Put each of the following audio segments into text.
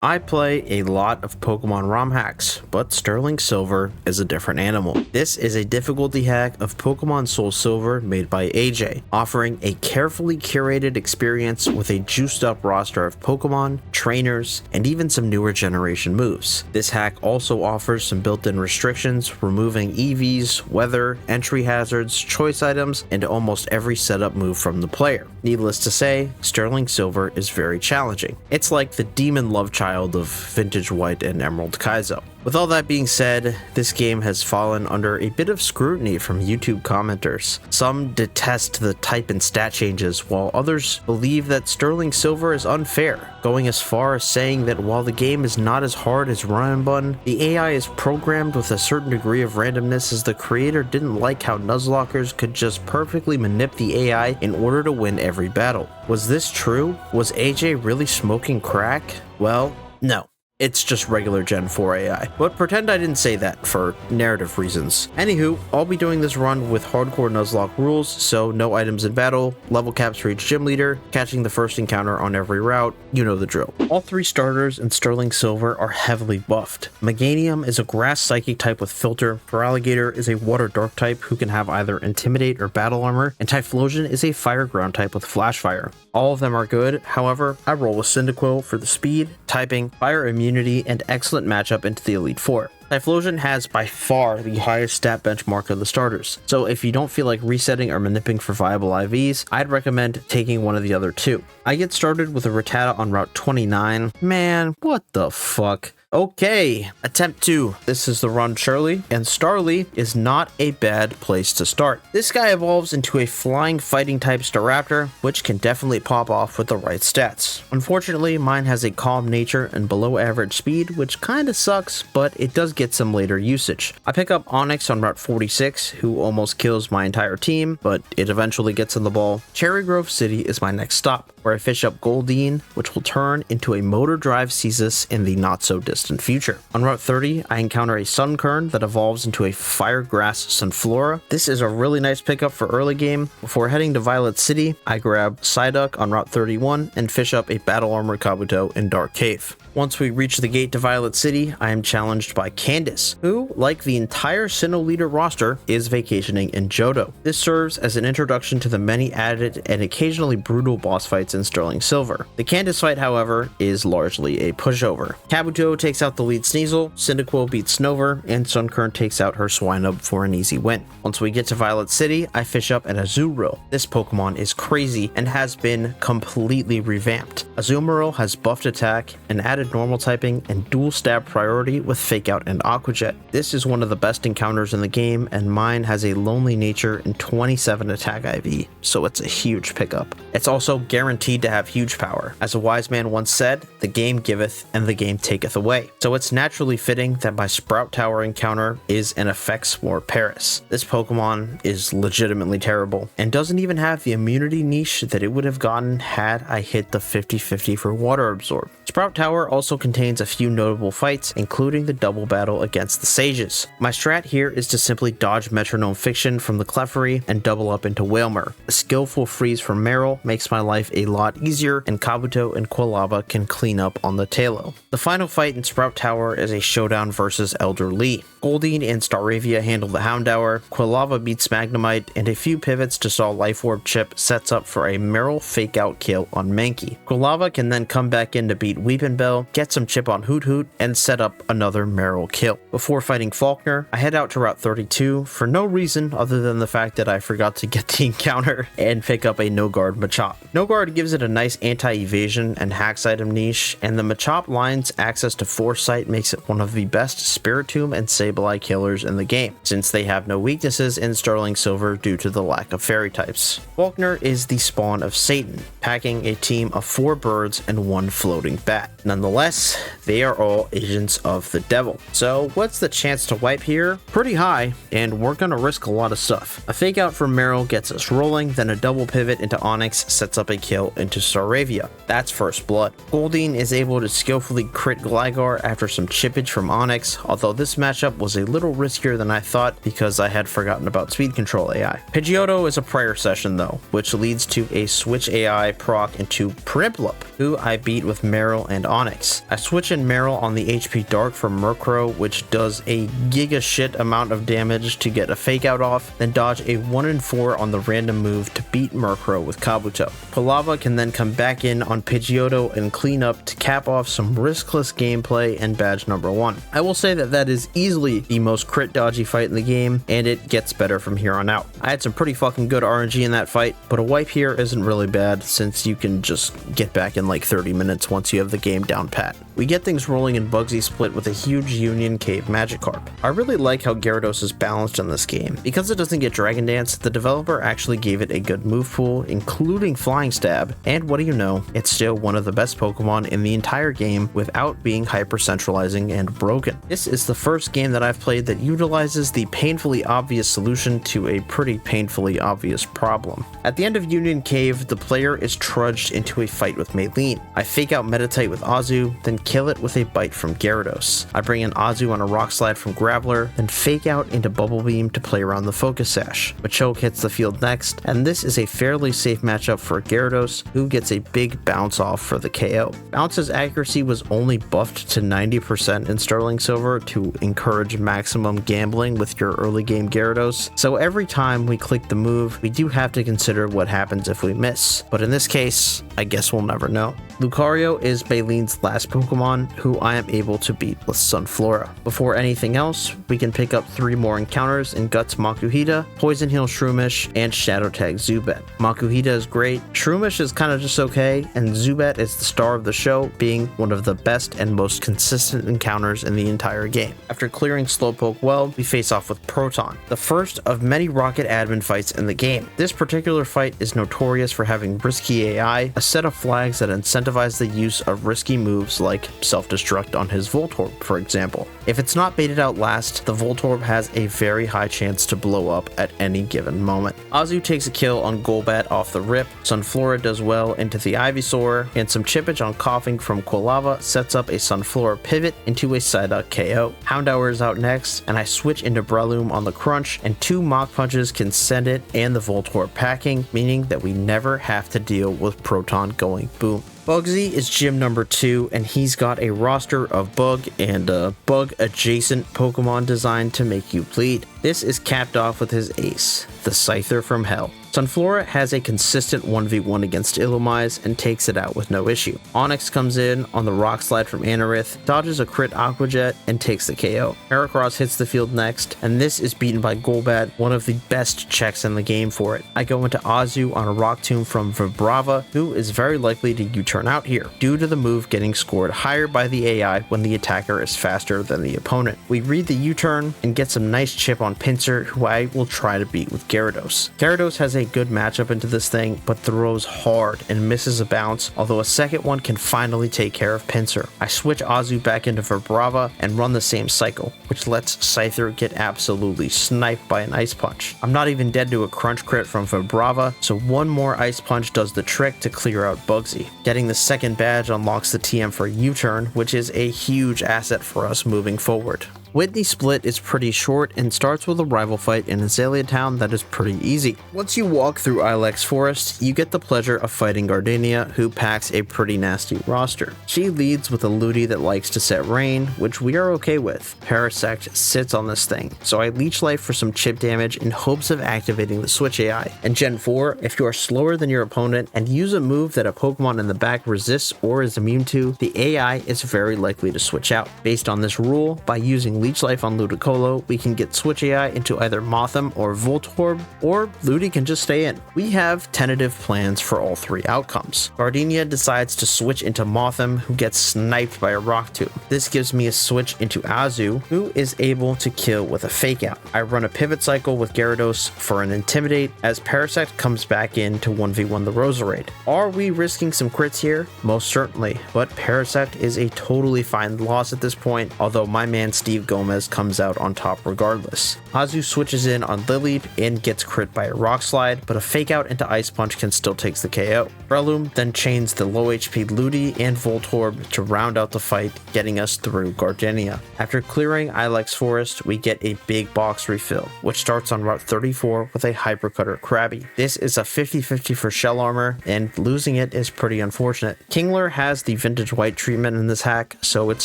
I play a lot of Pokemon ROM hacks, but Sterling Silver is a different animal. This is a difficulty hack of Pokemon Soul Silver made by AJ, offering a carefully curated experience with a juiced up roster of Pokemon, trainers, and even some newer generation moves. This hack also offers some built-in restrictions, removing EVs, weather, entry hazards, choice items, and almost every setup move from the player. Needless to say, Sterling Silver is very challenging. It's like the demon love child of Vintage White and Emerald Kaizo. With all that being said, this game has fallen under a bit of scrutiny from YouTube commenters. Some detest the type and stat changes, while others believe that Sterling Silver is unfair, going as far as saying that while the game is not as hard as Run and Bun, the AI is programmed with a certain degree of randomness, as the creator didn't like how Nuzlockers could just perfectly manipulate the AI in order to win every battle. Was this true? Was AJ really smoking crack? Well, no. It's just regular Gen 4 AI. But pretend I didn't say that for narrative reasons. Anywho, I'll be doing this run with hardcore Nuzlocke rules, so no items in battle, level caps for each gym leader, catching the first encounter on every route, you know the drill. All three starters in Sterling Silver are heavily buffed. Meganium is a grass psychic type with filter, Feraligatr is a water dark type who can have either intimidate or battle armor, and Typhlosion is a fire ground type with flash fire. All of them are good, however, I roll with Cyndaquil for the speed, typing, fire immunity, and excellent matchup into the Elite Four. Typhlosion has by far the highest stat benchmark of the starters, so if you don't feel like resetting or manipulating for viable IVs, I'd recommend taking one of the other two. I get started with a Rattata on Route 29. Man, what the fuck? Okay, attempt 2. This is the run Shirley, and Starly is not a bad place to start. This guy evolves into a flying fighting type Staraptor, which can definitely pop off with the right stats. Unfortunately, mine has a calm nature and below average speed, which kinda sucks, but it does get some later usage. I pick up Onix on Route 46, who almost kills my entire team, but it eventually gets in the ball. Cherry Grove City is my next stop, where I fish up Goldeen, which will turn into a motor drive Ceasus in the not so distant future. On Route 30, I encounter a Sunkern that evolves into a Fire Grass Sunflora. This is a really nice pickup for early game. Before heading to Violet City, I grab Psyduck on Route 31 and fish up a Battle Armored Kabuto in Dark Cave. Once we reach the gate to Violet City, I am challenged by Candace, who, like the entire Sinnoh leader roster, is vacationing in Johto. This serves as an introduction to the many added and occasionally brutal boss fights in Sterling Silver. The Candace fight, however, is largely a pushover. Kabuto takes out the lead Sneasel, Cyndaquil beats Snover, and Sunkern takes out her Swinub for an easy win. Once we get to Violet City, I fish up an Azumarill. This Pokemon is crazy and has been completely revamped. Azumarill has buffed attack and added normal typing and dual stab priority with Fake Out and Aqua Jet. This is one of the best encounters in the game, and mine has a lonely nature and 27 attack IV, so it's a huge pickup. It's also guaranteed to have huge power. As a wise man once said, the game giveth and the game taketh away. So it's naturally fitting that my Sprout Tower encounter is an Effexor Paris. This Pokemon is legitimately terrible and doesn't even have the immunity niche that it would have gotten had I hit the 50-50 for Water Absorb. Sprout Tower also contains a few notable fights, including the double battle against the Sages. My strat here is to simply dodge Metronome Fiction from the Clefairy and double up into Wailmer. A skillful freeze from Meryl makes my life a lot easier, and Kabuto and Quilava can clean up on the Tailo. The final fight in Sprout Tower is a showdown versus Elder Lee. Goldeen and Staravia handle the Houndour, Quilava beats Magnemite, and a few pivots to saw Life Orb Chip sets up for a Meryl Fake Out kill on Mankey. Quilava can then come back in to beat Weepinbell, get some chip on Hoot Hoot, and set up another Meryl kill. Before fighting Falkner, I head out to Route 32 for no reason other than the fact that I forgot to get the encounter and pick up a No Guard Machop. No Guard gives it a nice anti-evasion and hacks item niche, and the Machop line's access to Foresight makes it one of the best Spiritomb and Sableye killers in the game, since they have no weaknesses in Sterling Silver due to the lack of fairy types. Falkner is the spawn of Satan, packing a team of 4 birds and 1 floating bat. Nonetheless, they are all agents of the devil. So what's the chance to wipe here? Pretty high, and we're gonna risk a lot of stuff. A Fake Out from Meryl gets us rolling, then a double pivot into Onix sets up a kill into Staravia. That's first blood. Goldeen is able to skillfully crit Gligar star after some chippage from Onyx, although this matchup was a little riskier than I thought because I had forgotten about speed control AI. Pidgeotto is a prayer session though, which leads to a switch AI proc into Prinplup, who I beat with Meryl and Onyx. I switch in Meryl on the HP Dark from Murkrow, which does a giga shit amount of damage to get a fake out off, then dodge a 1 in 4 on the random move to beat Murkrow with Kabuto. Palava can then come back in on Pidgeotto and clean up to cap off some riskless gameplay and badge number 1. I will say that is easily the most crit dodgy fight in the game, and it gets better from here on out. I had some pretty fucking good RNG in that fight, but a wipe here isn't really bad since you can just get back in like 30 minutes once you have the game down pat. We get things rolling in Bugsy Split with a huge Union Cave Magikarp. I really like how Gyarados is balanced in this game. Because it doesn't get Dragon Dance, the developer actually gave it a good move pool, including Flying Stab, and what do you know, it's still one of the best Pokemon in the entire game without being hyper centralizing and broken. This is the first game that I've played that utilizes the painfully obvious solution to a pretty painfully obvious problem. At the end of Union Cave, the player is trudged into a fight with Maylene. I fake out Meditite with Azu, then kill it with a bite from Gyarados. I bring in Azu on a Rock Slide from Graveler, then fake out into Bubble Beam to play around the Focus Sash. Machoke hits the field next, and this is a fairly safe matchup for Gyarados, who gets a big bounce off for the KO. Bounce's accuracy was only buffed to 90% in Sterling Silver to encourage maximum gambling with your early game Gyarados, so every time we click the move, we do have to consider what happens if we miss. But in this case, I guess we'll never know. Lucario is Baylene's last Pokemon, who I am able to beat with Sunflora. Before anything else, we can pick up 3 more encounters in Guts Makuhita, Poison Heal Shroomish, and Shadow Tag Zubat. Makuhita is great, Shroomish is kind of just okay, and Zubat is the star of the show, being one of the best and most consistent encounters in the entire game. After clearing Slowpoke well, we face off with Proton, the first of many Rocket admin fights in the game. This particular fight is notorious for having risky AI, a set of flags that incentivize the use of risky moves like self-destruct on his Voltorb, for example. If it's not baited out last, the Voltorb has a very high chance to blow up at any given moment. Azu takes a kill on Golbat off the rip, Sunflora does well into the Ivysaur, and some chippage on Coughing from Quilava sets up a Sunflora pivot into a Psyduck KO. Houndour is out next, and I switch into Breloom on the Crunch, and 2 Mach Punches can send it and the Voltorb packing, meaning that we never have to deal with Proton going boom. Bugsy is gym number 2, and he's got a roster of bug and bug adjacent Pokemon designed to make you bleed. This is capped off with his ace, the Scyther from Hell. Sunflora has a consistent 1v1 against Illumise and takes it out with no issue. Onyx comes in on the Rock Slide from Anorith, dodges a crit Aqua Jet, and takes the KO. Heracross hits the field next, and this is beaten by Golbat, one of the best checks in the game for it. I go into Azu on a Rock Tomb from Vibrava, who is very likely to U-turn out here, due to the move getting scored higher by the AI when the attacker is faster than the opponent. We read the U-turn and get some nice chip on Pinsir, who I will try to beat with Gyarados. Gyarados has a good matchup into this thing, but throws hard and misses a bounce, although a second one can finally take care of Pinsir. I switch Azu back into Vibrava and run the same cycle, which lets Scyther get absolutely sniped by an Ice Punch. I'm not even dead to a Crunch crit from Vibrava, so one more Ice Punch does the trick to clear out Bugsy. Getting the second badge unlocks the TM for U-turn, which is a huge asset for us moving forward. Whitney Split is pretty short and starts with a rival fight in Azalea Town that is pretty easy. Once you walk through Ilex Forest, you get the pleasure of fighting Gardenia, who packs a pretty nasty roster. She leads with a Ludi that likes to set rain, which we are okay with. Parasect sits on this thing, so I leech life for some chip damage in hopes of activating the Switch AI. In Gen 4, if you are slower than your opponent and use a move that a Pokemon in the back resists or is immune to, the AI is very likely to switch out. Based on this rule, by using Leech Life on Ludicolo, we can get Switch AI into either Mothim or Voltorb, or Ludi can just stay in. We have tentative plans for all 3 outcomes. Gardenia decides to switch into Mothim, who gets sniped by a Rock Tomb. This gives me a switch into Azu, who is able to kill with a Fake Out. I run a Pivot Cycle with Gyarados for an Intimidate, as Parasect comes back in to 1v1 the Roserade. Are we risking some crits here? Most certainly, but Parasect is a totally fine loss at this point, although my man Steve Gomez comes out on top regardless. Azu switches in on Lileep and gets crit by a Rock Slide, but a fake out into Ice Punch can still take the KO. Breloom then chains the low HP Ludi and Voltorb to round out the fight, getting us through Gardenia. After clearing Ilex Forest, we get a big box refill, which starts on Route 34 with a Hypercutter Krabby. This is a 50-50 for shell armor, and losing it is pretty unfortunate. Kingler has the Vintage White treatment in this hack, so it's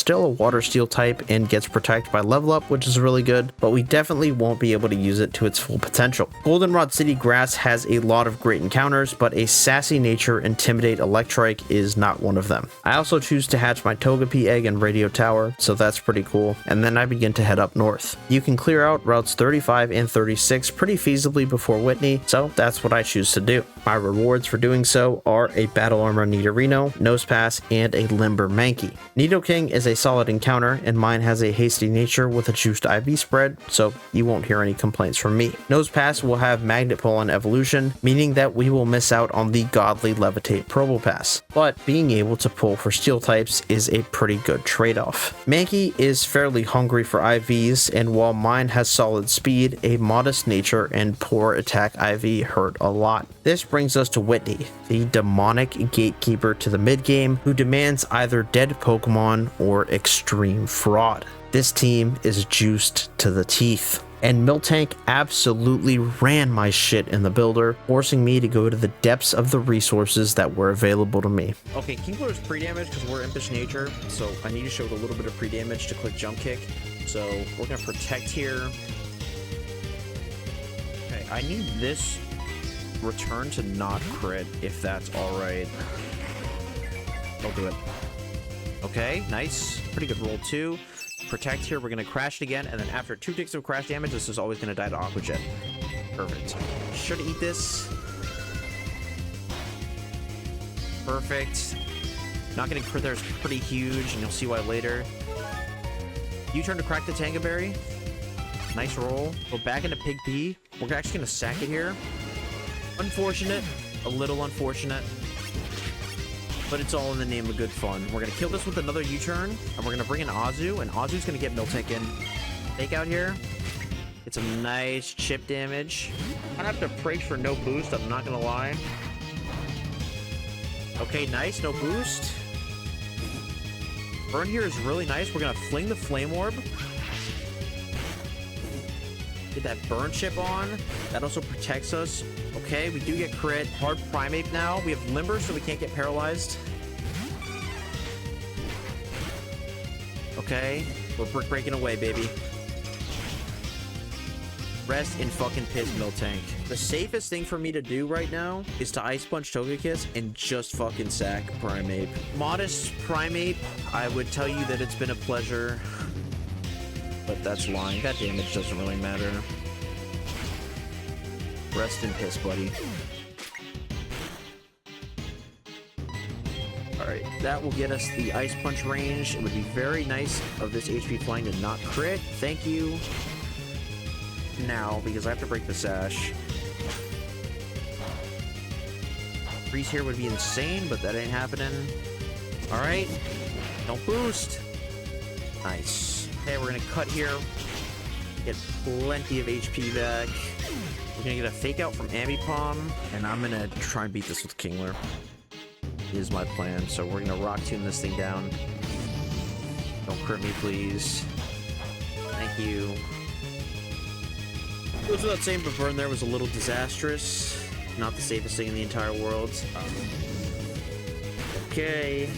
still a Water Steel type and gets protected by level up, which is really good, but we definitely won't be able to use it to its full potential. Goldenrod City Grass has a lot of great encounters, but a Sassy Nature Intimidate Electrike is not one of them. I also choose to hatch my Togepi egg in Radio Tower, so that's pretty cool, and then I begin to head up north. You can clear out routes 35 and 36 pretty feasibly before Whitney, so that's what I choose to do. My rewards for doing so are a Battle Armor Nidorino, Nosepass, and a Limber Mankey. Nidoking is a solid encounter, and mine has a Hasty Nature with a juiced IV spread, so you won't hear any complaints from me. Nosepass will have Magnet Pull on evolution, meaning that we will miss out on the godly Levitate Probopass, but being able to pull for steel types is a pretty good trade-off. Mankey is fairly hungry for IVs, and while mine has solid speed, a modest nature and poor attack IV hurt a lot. This brings us to Whitney, the demonic gatekeeper to the mid-game who demands either dead Pokemon or extreme fraud. This team is juiced to the teeth, and Miltank absolutely ran my shit in the builder, forcing me to go to the depths of the resources that were available to me. Okay, Kingler is pre-damage because we're Impish Nature, so I need to show it a little bit of pre-damage to click Jump Kick. So we're going to protect here. Okay, I need this return to not crit, if that's alright. I'll do it. Okay, nice. Pretty good roll too. Protect here, we're going to crash it again, and then after 2 ticks of crash damage, this is always going to die to Aqua Jet. Perfect. Should eat this. Perfect. Not getting crit there is pretty huge, and you'll see why later. U-turn to crack the Tanga Berry. Nice roll. Go back into Pig P. We're actually going to sack it here. Unfortunate. A little unfortunate. But it's all in the name of good fun. We're going to kill this with another U-turn, and we're going to bring in Azu, and Azu's going to get Miltank in. Fake out here. Get some nice chip damage. I'm going to have to pray for no boost, I'm not going to lie. Okay, nice. No boost. Burn here is really nice. We're going to fling the Flame Orb. Get that burn chip on. That also protects us. Okay, we do get crit. Hard Primeape now. We have Limber, so we can't get paralyzed. Okay, we're brick breaking away, baby. Rest in fucking piss, Miltank. The safest thing for me to do right now is to Ice Punch Togekiss and just fucking sack Primeape. Modest Primeape, I would tell you that it's been a pleasure. But that's lying. That damage doesn't really matter. Rest in piss, buddy. Alright, that will get us the Ice Punch range. It would be very nice of this HP flying to not crit. Thank you. Now, because I have to break the sash. Freeze here would be insane, but that ain't happening. Alright. Don't boost. Nice. Okay, we're gonna cut here. Get plenty of HP back. We're gonna get a fake out from Ambipom, and I'm gonna try and beat this with Kingler. Is my plan. So we're gonna Rock Tomb this thing down. Don't crit me, please. Thank you. Goes without saying, but burn there was a little disastrous. Not the safest thing in the entire world. Okay.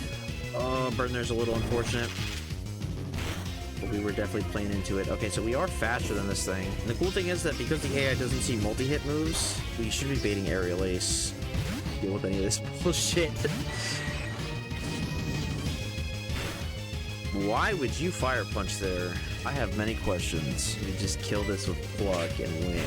Burn there's a little unfortunate. But we were definitely playing into it. Okay, so we are faster than this thing. And the cool thing is that because the AI doesn't see multi-hit moves, we should be baiting Aerial Ace. Deal with any of this bullshit. Why would you Fire Punch there? I have many questions. We just kill this with Pluck and win.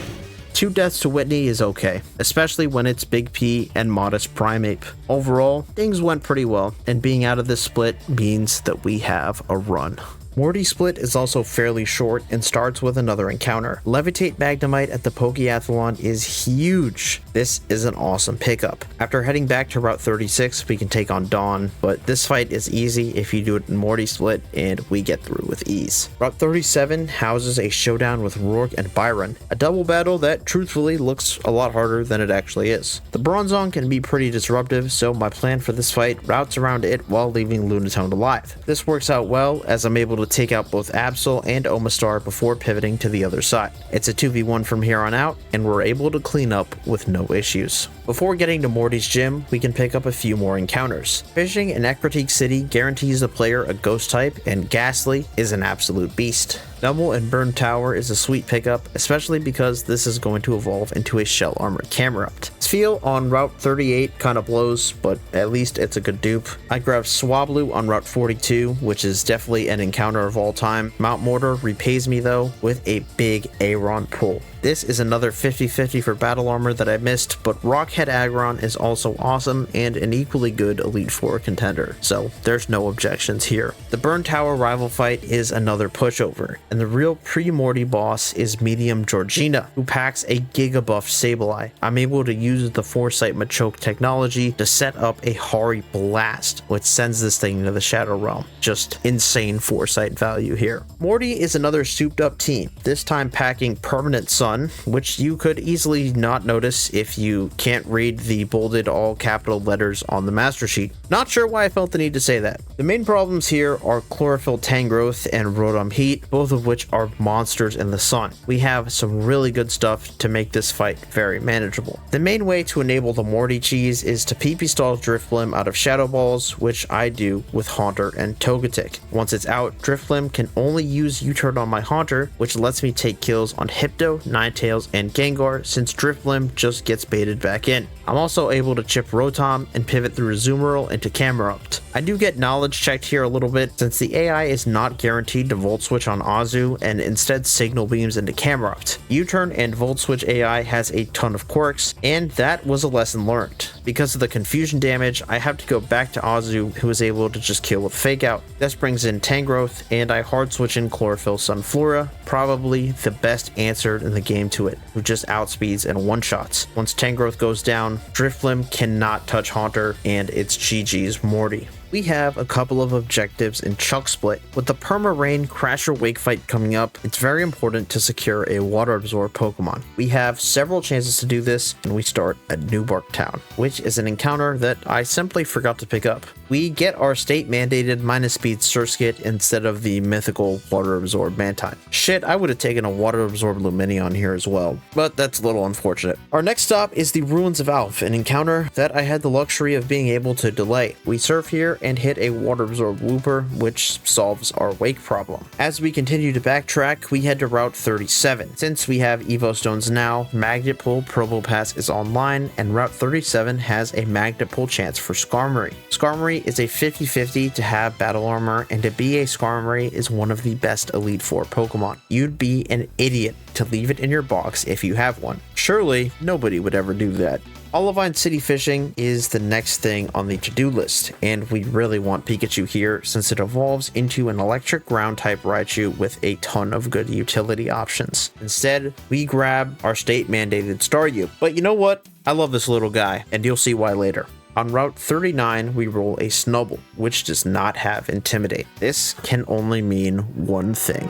2 deaths to Whitney is okay, especially when it's Big P and modest Primeape. Overall, things went pretty well, and being out of this split means that we have a run. Morty split is also fairly short and starts with another encounter. Levitate Magnemite at the Pokeathlon is huge. This is an awesome pickup. After heading back to Route 36, we can take on Dawn, but this fight is easy if you do it in Morty split, and we get through with ease. Route 37 houses a showdown with Rourke and Byron, a double battle that truthfully looks a lot harder than it actually is. The Bronzong can be pretty disruptive, so my plan for this fight routes around it while leaving Lunatone alive. This works out well as I'm able to take out both Absol and Omastar before pivoting to the other side. It's a 2v1 from here on out, and we're able to clean up with no issues. Before getting to Morty's gym, we can pick up a few more encounters. Fishing in Ecruteak City guarantees the player a ghost type, and Ghastly is an absolute beast. Double and Burn Tower is a sweet pickup, especially because this is going to evolve into a Shell Armored Camerupt. Spheal on Route 38 kinda blows, but at least it's a good dupe. I grabbed Swablu on Route 42, which is definitely an encounter of all time. Mount Mortar repays me though with a big Aeron pull. This is another 50-50 for battle armor that I missed, but Rockhead Aggron is also awesome and an equally good Elite Four contender, so there's no objections here. The Burn Tower rival fight is another pushover, and the real pre-Morty boss is Medium Georgina, who packs a Giga buffed Sableye. I'm able to use the Foresight Machoke technology to set up a Hari Blast, which sends this thing into the Shadow Realm. Just insane Foresight value here. Morty is another souped up team, this time packing Permanent Sun, which you could easily not notice if you can't read the bolded all capital letters on the master sheet. Not sure why I felt the need to say that. The main problems here are Chlorophyll Tangrowth and Rotom Heat, both of which are monsters in the sun. We have some really good stuff to make this fight very manageable. The main way to enable the Morty cheese is to PP stall Drifblim out of Shadow Balls, which I do with Haunter and Togetic. Once it's out, Drifblim can only use U-turn on my Haunter, which lets me take kills on Hypno, Ninetales, and Gengar since Drifblim just gets baited back in. I'm also able to chip Rotom and pivot through Azumarill into Camerupt. I do get knowledge checked here a little bit since the AI is not guaranteed to Volt Switch on Azu and instead signal beams into Camerupt. U-turn and Volt Switch AI has a ton of quirks, and that was a lesson learned. Because of the confusion damage, I have to go back to Azu, who is able to just kill with Fake Out. This brings in Tangrowth, and I hard switch in Chlorophyll Sunflora, probably the best answer in the game to it, who just outspeeds and one-shots. Once Tangrowth goes down, Drifblim cannot touch Haunter, and it's GG's Morty. We have a couple of objectives in Chuck Split. With the Perma Rain Crasher Wake fight coming up, it's very important to secure a Water Absorb Pokemon. We have several chances to do this, and we start at Newbark Town, which is an encounter that I simply forgot to pick up. We get our state-mandated -speed Surskit instead of the mythical Water Absorb Mantine. Shit, I would have taken a Water Absorb Lumineon here as well, but that's a little unfortunate. Our next stop is the Ruins of Alph, an encounter that I had the luxury of being able to delay. We surf here and hit a Water Absorb Wooper, which solves our Wake problem. As we continue to backtrack, we head to Route 37. Since we have Evo Stones now, Magnet Pull Probopass is online, and Route 37 has a Magnet Pull chance for Skarmory. Skarmory is a 50-50 to have battle armor, and to be a Skarmory is one of the best Elite Four Pokemon. You'd be an idiot to leave it in your box if you have one. Surely, nobody would ever do that. Olivine City fishing is the next thing on the to-do list, and we really want Pikachu here since it evolves into an electric ground type Raichu with a ton of good utility options. Instead, we grab our state-mandated Staryu. But you know what? I love this little guy, and you'll see why later. On Route 39, we roll a Snubbull, which does not have Intimidate. This can only mean one thing.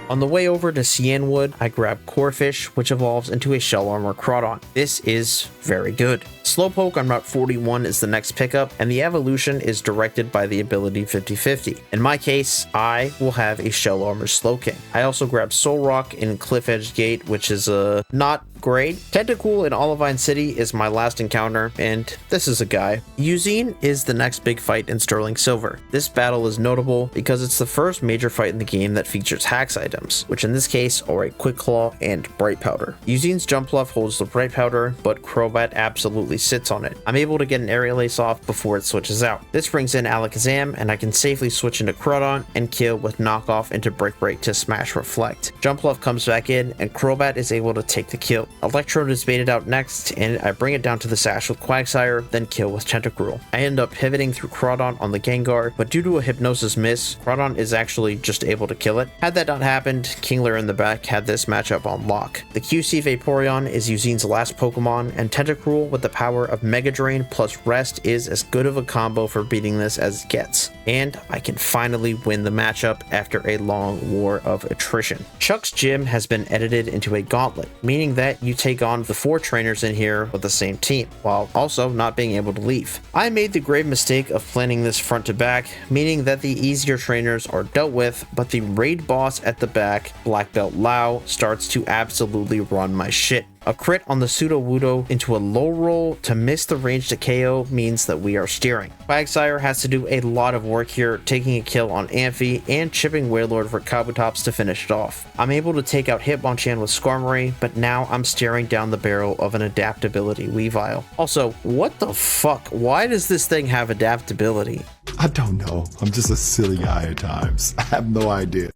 On the way over to Cianwood, I grab Corphish, which evolves into a Shell Armor Crawdon. This is very good. Slowpoke on Route 41 is the next pickup, and the evolution is directed by the ability 50-50. In my case, I will have a Shell Armor Slowking. I also grab Solrock in Cliff Edge Gate, which is not great. Tentacool in Olivine City is my last encounter, and this is a guy. Eugene is the next big fight in Sterling Silver. This battle is notable because it's the first major fight in the game that features hacks items, which in this case are a Quick Claw and Bright Powder. Eugene's Jumpluff holds the Bright Powder, but Crobat absolutely sits on it. I'm able to get an Aerial Ace off before it switches out. This brings in Alakazam, and I can safely switch into Crawdon and kill with Knockoff into Brick Break to smash Reflect. Jumpluff comes back in, and Crobat is able to take the kill. Electrode is baited out next, and I bring it down to the Sash with Quagsire, then kill with Tentacruel. I end up pivoting through Crawdon on the Gengar, but due to a Hypnosis miss, Crawdon is actually just able to kill it. Had that not happened, Kingler in the back had this matchup on lock. The QC Vaporeon is Eugene's last Pokemon, and Tentacruel with the power of Mega Drain plus Rest is as good of a combo for beating this as it gets. And I can finally win the matchup after a long war of attrition. Chuck's gym has been edited into a gauntlet, meaning that you take on the 4 trainers in here with the same team, while also not being able to leave. I made the grave mistake of planning this front to back, meaning that the easier trainers are dealt with, but the raid boss at the back, Black Belt Lao, starts to absolutely run my shit. A crit on the Sudowoodo into a low roll to miss the range to KO means that we are steering. Quagsire has to do a lot of work here, taking a kill on Amphi and chipping Wailord for Kabutops to finish it off. I'm able to take out Hitmonchan with Skarmory, but now I'm staring down the barrel of an adaptability Weavile. Also, what the fuck? Why does this thing have adaptability? I don't know. I'm just a silly guy at times. I have no idea.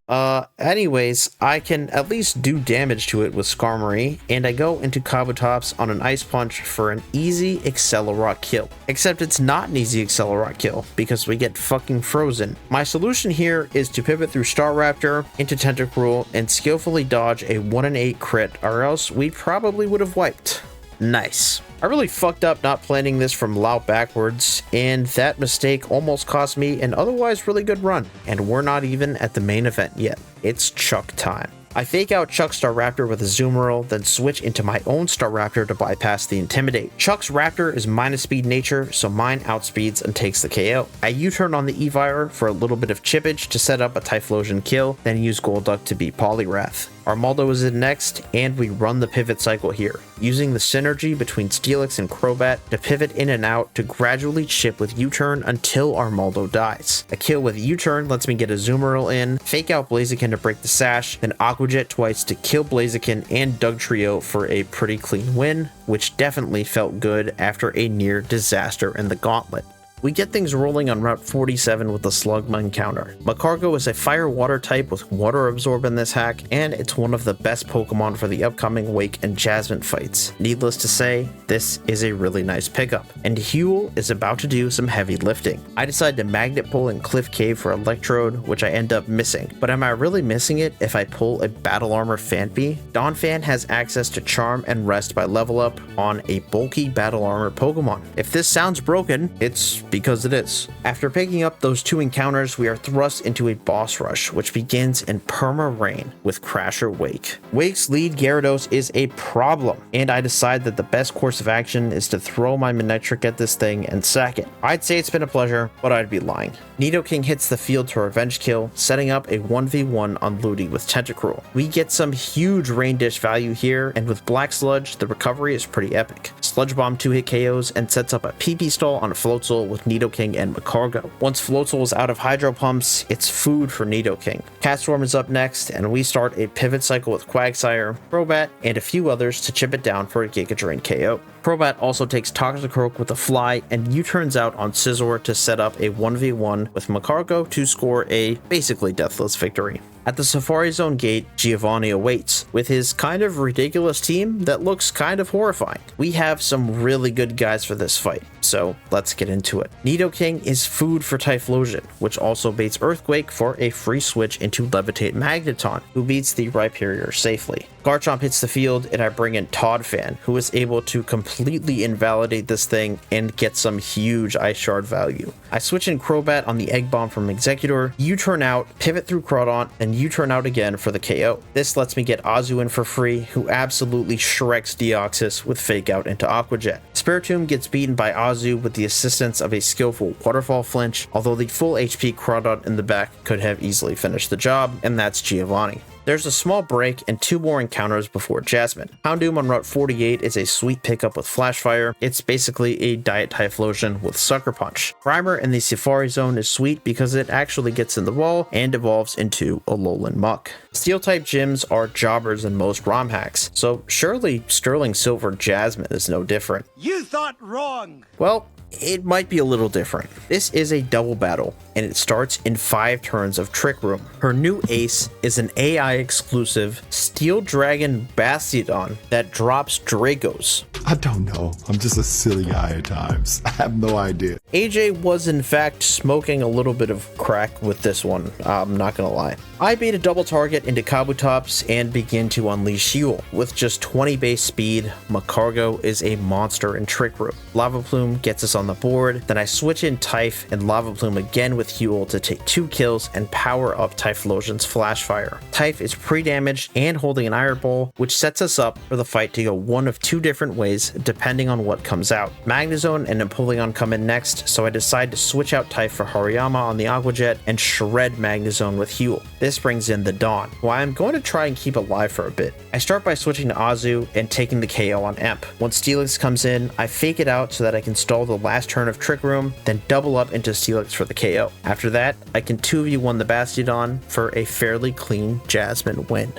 Anyways, I can at least do damage to it with Skarmory, and I go into Kabutops on an Ice Punch for an easy Accelerock kill. Except it's not an easy Accelerock kill, because we get fucking frozen. My solution here is to pivot through Staraptor into Tentacruel and skillfully dodge a 1-in-8 crit, or else we probably would have wiped. Nice. I really fucked up not planning this from Lao backwards, and that mistake almost cost me an otherwise really good run. And we're not even at the main event yet. It's Chuck time. I fake out Chuck's Staraptor with a Azumarill, then switch into my own Staraptor to bypass the Intimidate. Chuck's Raptor is minus speed nature, so mine outspeeds and takes the KO. I U-turn on the Evire for a little bit of chippage to set up a Typhlosion kill, then use Golduck to beat Poliwrath. Armaldo is in next, and we run the pivot cycle here, using the synergy between Steelix and Crobat to pivot in and out to gradually chip with U-turn until Armaldo dies. A kill with U-turn lets me get a Azumarill in, fake out Blaziken to break the Sash, then Aqua Jet twice to kill Blaziken and Dugtrio for a pretty clean win, which definitely felt good after a near disaster in the gauntlet. We get things rolling on Route 47 with the Slugma encounter. Magcargo is a fire-water type with Water Absorb in this hack, and it's one of the best Pokemon for the upcoming Wake and Jasmine fights. Needless to say, this is a really nice pickup, and Huel is about to do some heavy lifting. I decide to Magnet Pull in Cliff Cave for Electrode, which I end up missing, but am I really missing it if I pull a Battle Armor Phanpy? Donphan has access to Charm and Rest by level up on a bulky Battle Armor Pokemon. If this sounds broken, it's because it is. After picking up those 2 encounters, we are thrust into a boss rush, which begins in Perma Rain with Crasher Wake. Wake's lead Gyarados is a problem, and I decide that the best course of action is to throw my Manectric at this thing and sack it. I'd say it's been a pleasure, but I'd be lying. Nidoking hits the field to revenge kill, setting up a 1v1 on Ludi with Tentacruel. We get some huge Rain Dish value here, and with Black Sludge, the recovery is pretty epic. Sludge Bomb 2-hit KOs and sets up a PP stall on Floatzel with Nidoking and Magcargo. Once Floatzel is out of Hydro Pumps, it's food for Nidoking. Catstorm is up next, and we start a pivot cycle with Quagsire, Crobat, and a few others to chip it down for a Giga Drain KO. Crobat also takes Toxicroak with a Fly and U-turns out on Scizor to set up a 1v1 with Magcargo to score a basically deathless victory. At the Safari Zone gate, Giovanni awaits, with his kind of ridiculous team that looks kind of horrifying. We have some really good guys for this fight, so let's get into it. Nidoking is food for Typhlosion, which also baits Earthquake for a free switch into Levitate Magneton, who beats the Rhyperior safely. Garchomp hits the field, and I bring in Toddfan, who is able to completely invalidate this thing and get some huge Ice Shard value. I switch in Crobat on the Egg Bomb from Exeggutor, U-turn out, pivot through Crawdon, and U-turn out again for the KO. This lets me get Azu in for free, who absolutely shreks Deoxys with Fake Out into Aqua Jet. Spiritomb gets beaten by Azu with the assistance of a skillful Waterfall Flinch, although the full HP Crawdon in the back could have easily finished the job, and that's Giovanni. There's a small break and 2 more encounters before Jasmine. Houndoom on Route 48 is a sweet pickup with Flash Fire. It's basically a Diet Typhlosion with Sucker Punch. Grimer in the Safari Zone is sweet because it actually gets in the wall and evolves into a Alolan Muck. Steel-type gyms are jobbers in most Romhacks, so surely Sterling Silver Jasmine is no different. You thought wrong! Well, it might be a little different. This is a double battle, and it starts in 5 turns of Trick Room. Her new ace is an AI exclusive Steel Dragon Bastiodon that drops Dracos. I don't know. I'm just a silly guy at times. I have no idea. AJ was in fact smoking a little bit of crack with this one, I'm not gonna lie. I bait a double target into Kabutops and begin to unleash Huel. With just 20 base speed, Macargo is a monster in Trick Room. Lava Plume gets us on the board, then I switch in Typh and Lava Plume again with Huel to take 2 kills and power up Typhlosion's Flash Fire. Typh is pre-damaged and holding an Iron Ball, which sets us up for the fight to go one of 2 different ways depending on what comes out. Magnezone and Empoleon come in next, so I decide to switch out Typh for Hariyama on the Aqua Jet and shred Magnezone with Huel. This brings in the Dawn, who I am going to try and keep alive for a bit. I start by switching to Azu and taking the KO on Emp. Once Steelix comes in, I fake it out so that I can stall the last turn of Trick Room, then double up into Steelix for the KO. After that, I can 2v1 the Bastiodon for a fairly clean Jasmine win.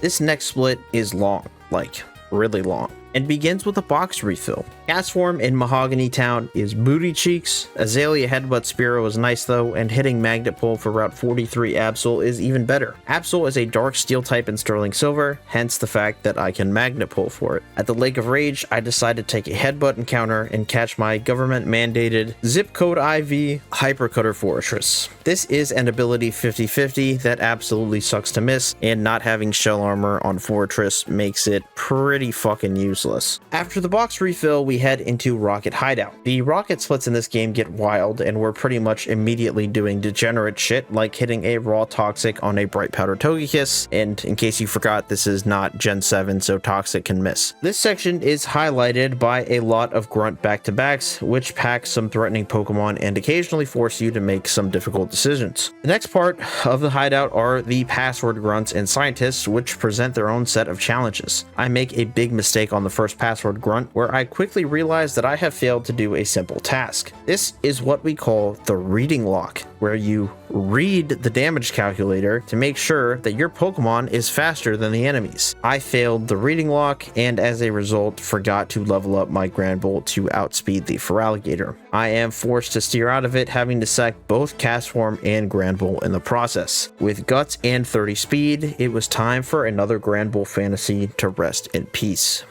This next split is long, like really long, and begins with a box refill. Cast form in Mahogany Town is Booty Cheeks. Azalea Headbutt Spearow is nice though, and hitting Magnet Pull for Route 43 Absol is even better. Absol is a Dark Steel type in Sterling Silver, hence the fact that I can Magnet Pull for it. At the Lake of Rage, I decide to take a Headbutt encounter and catch my government-mandated Zip Code IV Hypercutter Fortress. This is an ability 50-50 that absolutely sucks to miss, and not having Shell Armor on Fortress makes it pretty fucking useless. After the box refill, we head into Rocket Hideout. The rocket splits in this game get wild, and we're pretty much immediately doing degenerate shit like hitting a raw Toxic on a Bright Powder Togekiss, and in case you forgot, this is not Gen 7, so Toxic can miss. This section is highlighted by a lot of grunt back-to-backs, which pack some threatening Pokemon and occasionally force you to make some difficult decisions. The next part of the Hideout are the password grunts and scientists, which present their own set of challenges. I make a big mistake on the first password grunt, where I quickly realize that I have failed to do a simple task. This is what we call the reading lock, where you read the damage calculator to make sure that your Pokemon is faster than the enemies. I failed the reading lock, and as a result forgot to level up my Granbull to outspeed the Feraligatr. I am forced to steer out of it, having to sack both Cast Form and Granbull in the process. With Guts and 30 speed, it was time for another Granbull fantasy to rest in peace.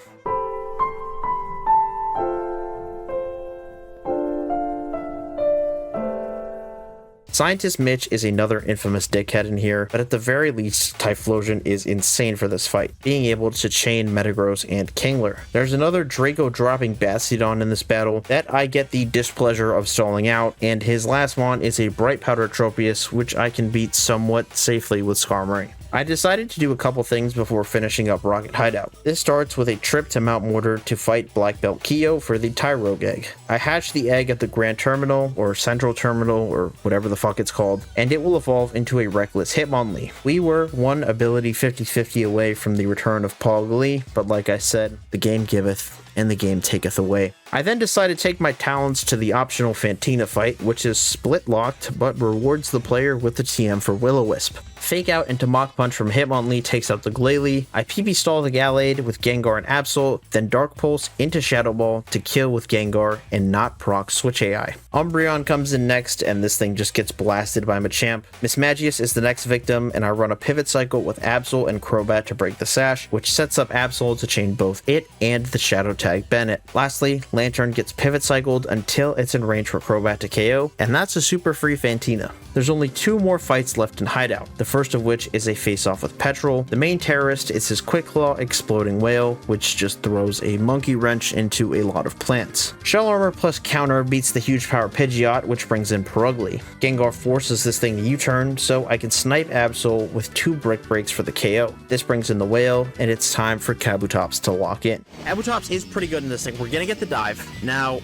Scientist Mitch is another infamous dickhead in here, but at the very least, Typhlosion is insane for this fight, being able to chain Metagross and Kingler. There's another Draco dropping Bastiodon in this battle that I get the displeasure of stalling out, and his last one is a Bright Powder Tropius, which I can beat somewhat safely with Skarmory. I decided to do a couple things before finishing up Rocket Hideout. This starts with a trip to Mount Mortar to fight Black Belt Kyo for the Tyrogue egg. I hatch the egg at the Grand Terminal, or Central Terminal, or whatever the fuck it's called, and it will evolve into a Reckless Hitmonlee. We were one ability 50-50 away from the return of Pogli, but like I said, the game giveth and the game taketh away. I then decide to take my talents to the optional Fantina fight, which is split locked but rewards the player with the TM for Will-O-Wisp. Fake out into Mach Punch from Hitmonlee takes out the Glalie. I PP stall the Gallade with Gengar and Absol, then Dark Pulse into Shadow Ball to kill with Gengar and not proc Switch AI. Umbreon comes in next, and this thing just gets blasted by Machamp. Mismagius is the next victim, and I run a Pivot Cycle with Absol and Crobat to break the Sash, which sets up Absol to chain both it and the Shadow Tag Bennett. Lastly, Lantern gets Pivot Cycled until it's in range for Crobat to KO, and that's a super free Fantina. There's only 2 more fights left in Hideout, the first of which is a face-off with Petrol. The main terrorist is his Quick Claw Exploding Whale, which just throws a monkey wrench into a lot of plants. Shell Armor plus Counter beats the Huge Power Pidgeot, which brings in Purugly. Gengar forces this thing to U-turn, so I can snipe Absol with 2 Brick Breaks for the KO. This brings in the Whale, and it's time for Kabutops to lock in. Kabutops is pretty good in this thing. We're gonna get the dive. Now,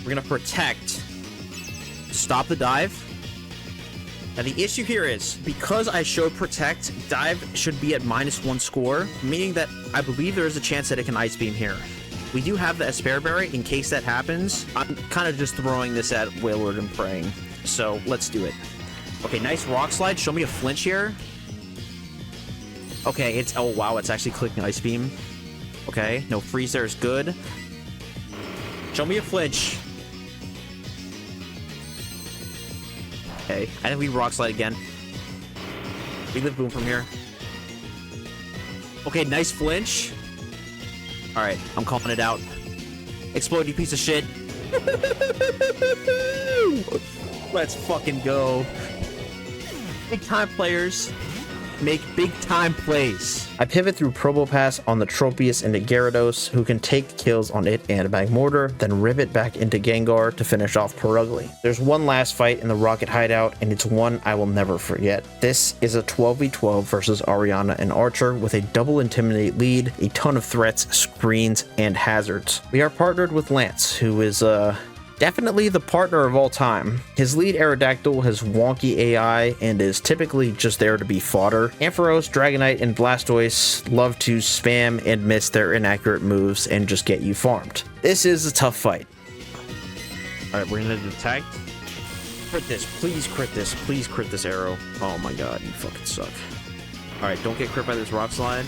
we're gonna protect to stop the dive. Now the issue here is, because I showed Protect, Dive should be at -1 score, meaning that I believe there is a chance that it can Ice Beam here. We do have the Espere Berry in case that happens. I'm kind of just throwing this at Wailord and praying, so let's do it. Okay, nice Rock Slide. Show me a flinch here. Okay, it's, oh wow, it's actually clicking Ice Beam. Okay, no freeze there is good. Show me a flinch. Okay, I think we rock slide again. We live boom from here. Okay, nice flinch. All right, I'm calling it out. Explode, you piece of shit. Let's fucking go. Big time players make big time plays. I pivot through Probopass on the Tropius into Gyarados, who can take kills on it and Magmortar, then rivet back into Gengar to finish off Perugly. There's one last fight in the Rocket Hideout, and it's one I will never forget. This is a 12v12 versus Ariana and Archer with a double Intimidate lead, a ton of threats, screens, and hazards. We are partnered with Lance, who is definitely the partner of all time. His lead Aerodactyl has wonky AI and is typically just there to be fodder. Ampharos, Dragonite, and Blastoise love to spam and miss their inaccurate moves and just get you farmed. This is a tough fight. Alright, we're gonna detect. Crit this, please crit this, please crit this arrow. Oh my god, you fucking suck. Alright, don't get crit by this rock slide.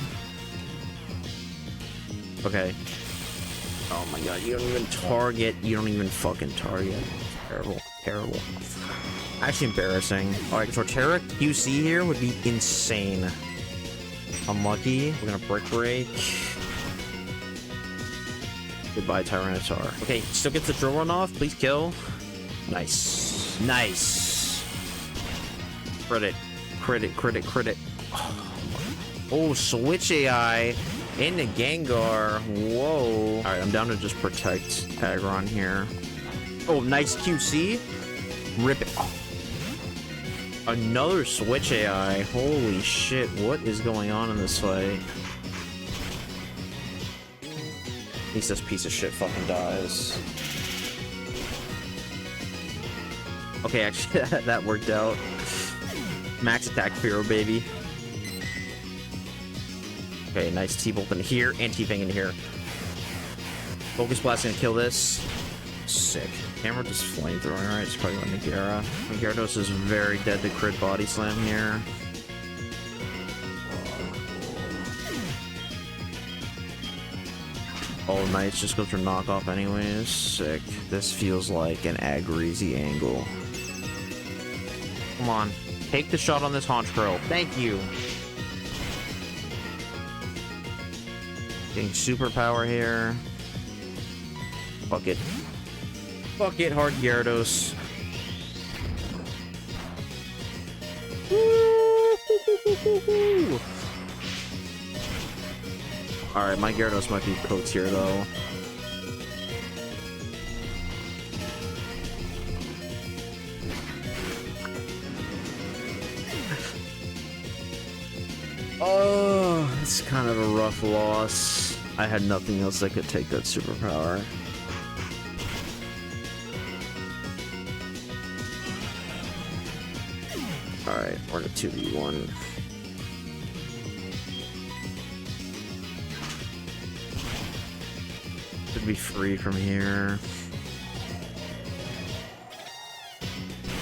Okay. Oh my god, you don't even target. You don't even fucking target. Terrible. Terrible. Actually embarrassing. Alright, Torterra QC here would be insane. Unlucky. We're gonna Brick Break. Goodbye, Tyranitar. Okay, still gets the drill run off. Please kill. Nice. Nice. Crit it. Crit it, crit it, crit it. Oh, switch AI. Into Gengar. Whoa. Alright, I'm down to just protect Aggron here. Oh, nice QC. Rip it. Oh. Another switch AI. Holy shit. What is going on in this fight? At least this piece of shit fucking dies. Okay, actually, that worked out. Max attack Fearow, baby. Okay, nice T-Bolt in here and T-Fang in here. Focus Blast gonna kill this. Sick. Hammer just flamethrowing, alright, it's probably going to Gyara. Gyarados is very dead to crit body slam here. Oh, nice, just goes for knockoff anyways. Sick. This feels like an Agreasy angle. Come on, take the shot on this Honchkrow. Thank you. Getting superpower here. Fuck it. Fuck it, hard Gyarados. Alright, my Gyarados might be cooked here though. Oh, it's kind of a rough loss. I had nothing else that could take that superpower. Alright, we're in a 2v1. Should be free from here.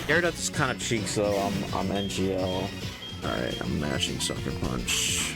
Gyarados is kind of cheeks though. I'm NGL. Alright, I'm mashing Sucker Punch.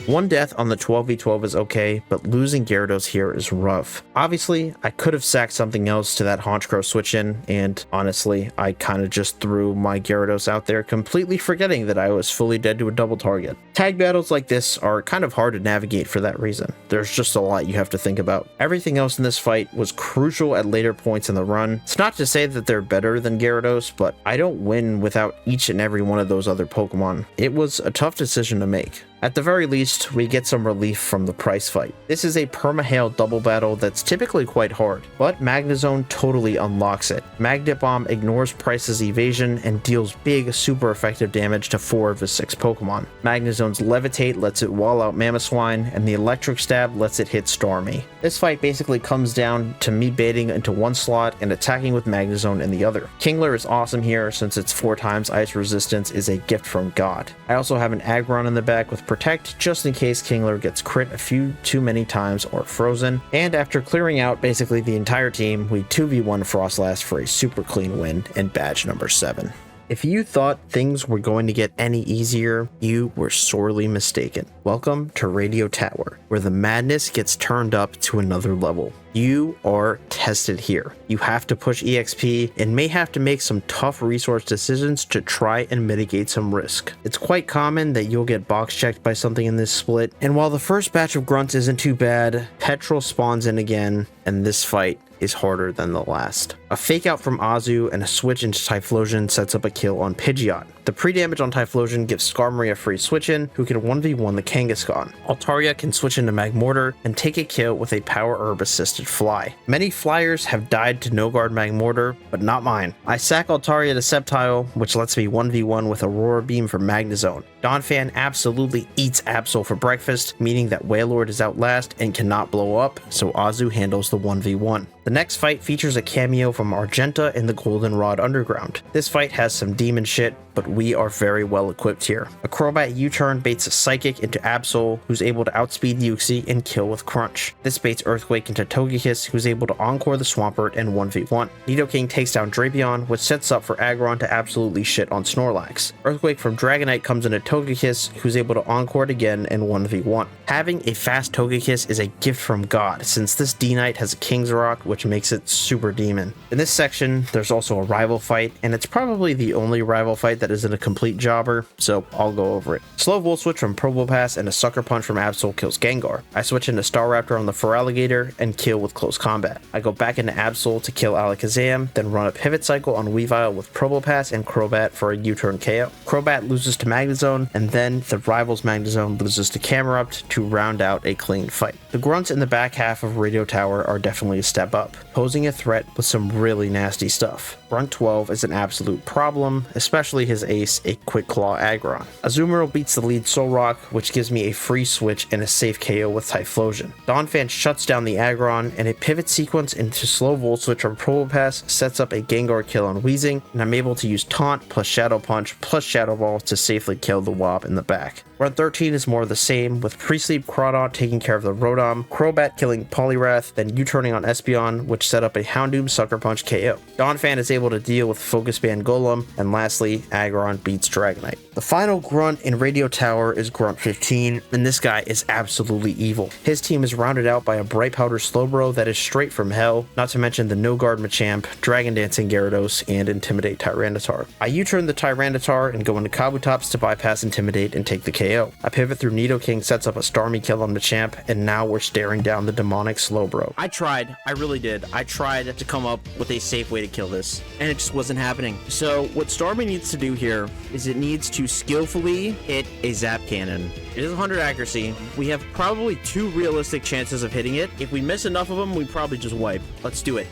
One death on the 12v12 is okay, but losing Gyarados here is rough. Obviously, I could have sacked something else to that Honchkrow switch in, and honestly, I kind of just threw my Gyarados out there, completely forgetting that I was fully dead to a double target. Tag battles like this are kind of hard to navigate for that reason. There's just a lot you have to think about. Everything else in this fight was crucial at later points in the run. It's not to say that they're better than Gyarados, but I don't win without each and every one of those other Pokemon. It was a tough decision to make. At the very least, we get some relief from the Pryce fight. This is a perma-hail double battle that's typically quite hard, but Magnezone totally unlocks it. Magnet Bomb ignores Pryce's evasion and deals big, super effective damage to 4 of his 6 Pokemon. Magnezone's Levitate lets it wall out Mamoswine, and the Electric Stab lets it hit Stormy. This fight basically comes down to me baiting into one slot and attacking with Magnezone in the other. Kingler is awesome here since its 4 times ice resistance is a gift from God. I also have an Aggron in the back with Protect just in case Kingler gets crit a few too many times or frozen, and after clearing out basically the entire team, we 2v1 Frostlass for a super clean win and badge number 7. If you thought things were going to get any easier, you were sorely mistaken. Welcome to Radio Tower, where the madness gets turned up to another level. You are tested here. You have to push EXP and may have to make some tough resource decisions to try and mitigate some risk. It's quite common that you'll get box checked by something in this split, and while the first batch of grunts isn't too bad, Petrol spawns in again, and this fight is harder than the last. A fake out from Azu and a switch into Typhlosion sets up a kill on Pidgeot. The pre-damage on Typhlosion gives Skarmory a free switch in, who can 1v1 the Kangaskhan. Altaria can switch into Magmortar and take a kill with a Power Herb assisted fly. Many flyers have died to no guard Magmortar, but not mine. I sack Altaria to Sceptile, which lets me 1v1 with Aurora Beam for Magnezone. Donphan absolutely eats Absol for breakfast, meaning that Wailord is out last and cannot blow up, so Azu handles the 1v1. The next fight features a cameo from Argenta in the Goldenrod Underground. This fight has some demon shit, but we are very well equipped here. A Crobat U-turn baits a Psychic into Absol, who's able to outspeed Uxie and kill with Crunch. This baits Earthquake into Togekiss, who's able to Encore the Swampert and 1v1. Nidoking takes down Drapion, which sets up for Aggron to absolutely shit on Snorlax. Earthquake from Dragonite comes into Togekiss, who's able to Encore it again and 1v1. Having a fast Togekiss is a gift from God, since this D-Knight has a King's Rock, which makes it super demon. In this section, there's also a rival fight, and it's probably the only rival fight that isn't a complete jobber, so I'll go over it. Slow Volt Switch from Probopass and a Sucker Punch from Absol kills Gengar. I switch into Staraptor on the Feraligatr and kill with Close Combat. I go back into Absol to kill Alakazam, then run a Pivot Cycle on Weavile with Probopass and Crobat for a U-turn KO. Crobat loses to Magnezone, and then the rival's Magnezone loses to Camerupt to round out a clean fight. The grunts in the back half of Radio Tower are definitely a step up, posing a threat with some really nasty stuff. Grunt 12 is an absolute problem, especially his ace, a Quick Claw Aggron. Azumarill beats the lead Solrock, which gives me a free switch and a safe KO with Typhlosion. Donphan shuts down the Aggron, and a pivot sequence into Slow Volt Switch from Probopass sets up a Gengar kill on Weezing, and I'm able to use Taunt plus Shadow Punch plus Shadow Ball to safely kill the Wob in the back. Run 13 is more of the same, with Pre-Sleep Crawdaunt taking care of the Rotom, Crobat killing Poliwrath, then U-turning on Espeon, which set up a Houndoom Sucker Punch KO. Donphan is able to deal with Focus Band Golem, and lastly, Aggron beats Dragonite. The final grunt in Radio Tower is Grunt 15, and this guy is absolutely evil. His team is rounded out by a Bright Powder Slowbro that is straight from hell, not to mention the No Guard Machamp, Dragon Dancing Gyarados, and Intimidate Tyranitar. I U-turn the Tyranitar and go into Kabutops to bypass Intimidate and take the KO. I pivot through Nidoking, sets up a Starmie kill on Machamp, and now we're staring down the demonic Slowbro. I tried. I really did. I tried to come up with a safe way to kill this, and it just wasn't happening. So what Starmie needs to do here is it needs to skillfully hit a Zap Cannon. It is 100 accuracy. We have probably 2 realistic chances of hitting it. If we miss enough of them, we probably just wipe. Let's do it.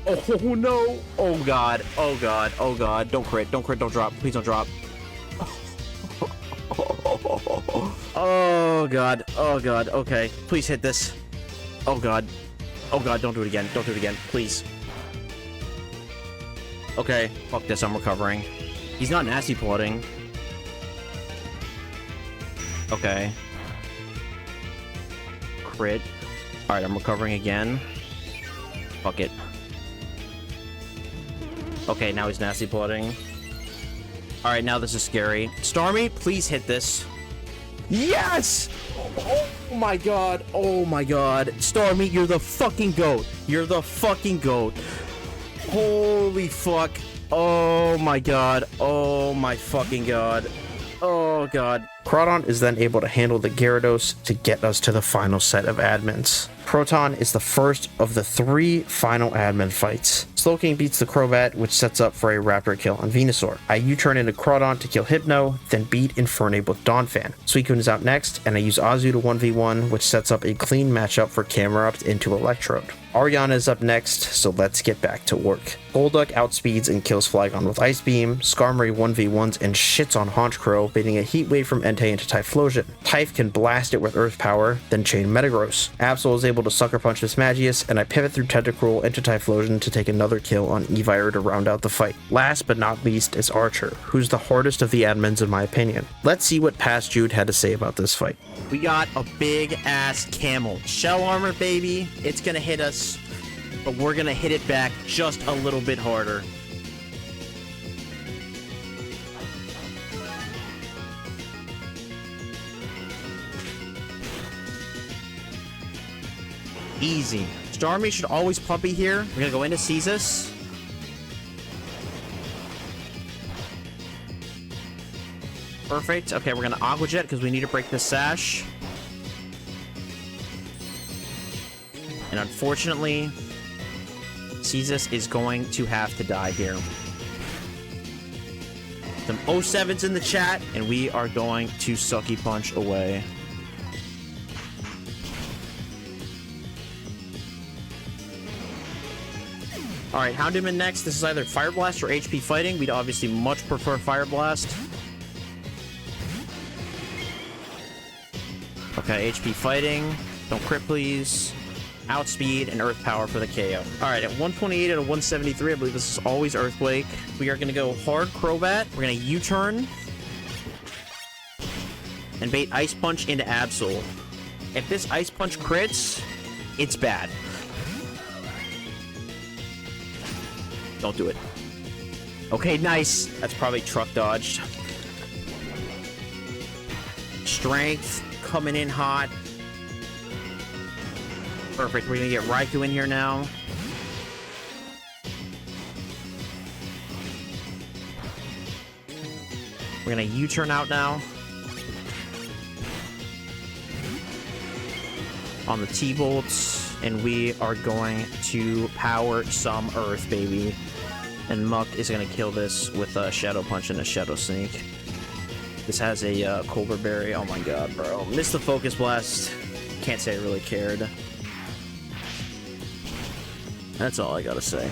Oh no! Oh god! Oh god! Oh god! Don't crit! Don't crit! Don't drop! Please don't drop! Oh god! Oh god! Okay, please hit this. Oh god! Oh god! Don't do it again! Don't do it again! Please. Okay, fuck this. I'm recovering. He's not nasty plotting. Okay. Crit. Alright, I'm recovering again. Fuck it. Okay, now he's nasty plotting. Alright, now this is scary. Starmie, please hit this. Yes! Oh my god. Oh my god. Starmie, you're the fucking GOAT. You're the fucking GOAT. Holy fuck. Oh my god. Oh my fucking god. Oh god. Crawdaunt is then able to handle the Gyarados to get us to the final set of admins. Proton is the first of the 3 final admin fights. Slowking beats the Crobat, which sets up for a Raptor kill on Venusaur. I U-turn into Crawdaunt to kill Hypno, then beat Infernape with Donphan. Suicune is out next, and I use Azu to 1v1, which sets up a clean matchup for Camerupt into Electrode. Ariana is up next, so let's get back to work. Golduck outspeeds and kills Flygon with Ice Beam, Skarmory 1v1s and shits on Honchkrow, baiting a Heat Wave from Entei into Typhlosion. Typh can blast it with Earth Power, then chain Metagross. Absol is able to Sucker Punch this Magius, and I pivot through Tentacruel into Typhlosion to take another kill on Evire to round out the fight. Last but not least is Archer, who's the hardest of the admins in my opinion. Let's see what Past Jude had to say about this fight. We got a big ass camel. Shell armor, baby. It's gonna hit us, but we're gonna hit it back just a little bit harder. Easy. Starmie should always puppy here. We're gonna go into Caesar. Perfect. Okay, we're gonna Aqua Jet because we need to break the sash. And unfortunately, Caesar is going to have to die here. Some 07s in the chat, and we are going to Sucky Punch away. Alright, Houndoom next. This is either Fire Blast or HP Fighting. We'd obviously much prefer Fire Blast. Okay, HP Fighting. Don't crit, please. Outspeed and Earth Power for the KO. Alright, at 128 and a 173, I believe this is always Earthquake. We are going to go hard Crobat. We're going to U-turn. And bait Ice Punch into Absol. If this Ice Punch crits, it's bad. Don't do it. Okay, nice. That's probably truck dodged. Strength coming in hot. Perfect. We're gonna get Raikou in here now. We're gonna U-turn out now. On the T-Bolts. And we are going to power some Earth, baby. And Muck is gonna kill this with a Shadow Punch and a Shadow Sneak. This has a Colbur Berry. Oh my god, bro. Missed the Focus Blast. Can't say I really cared. That's all I gotta say.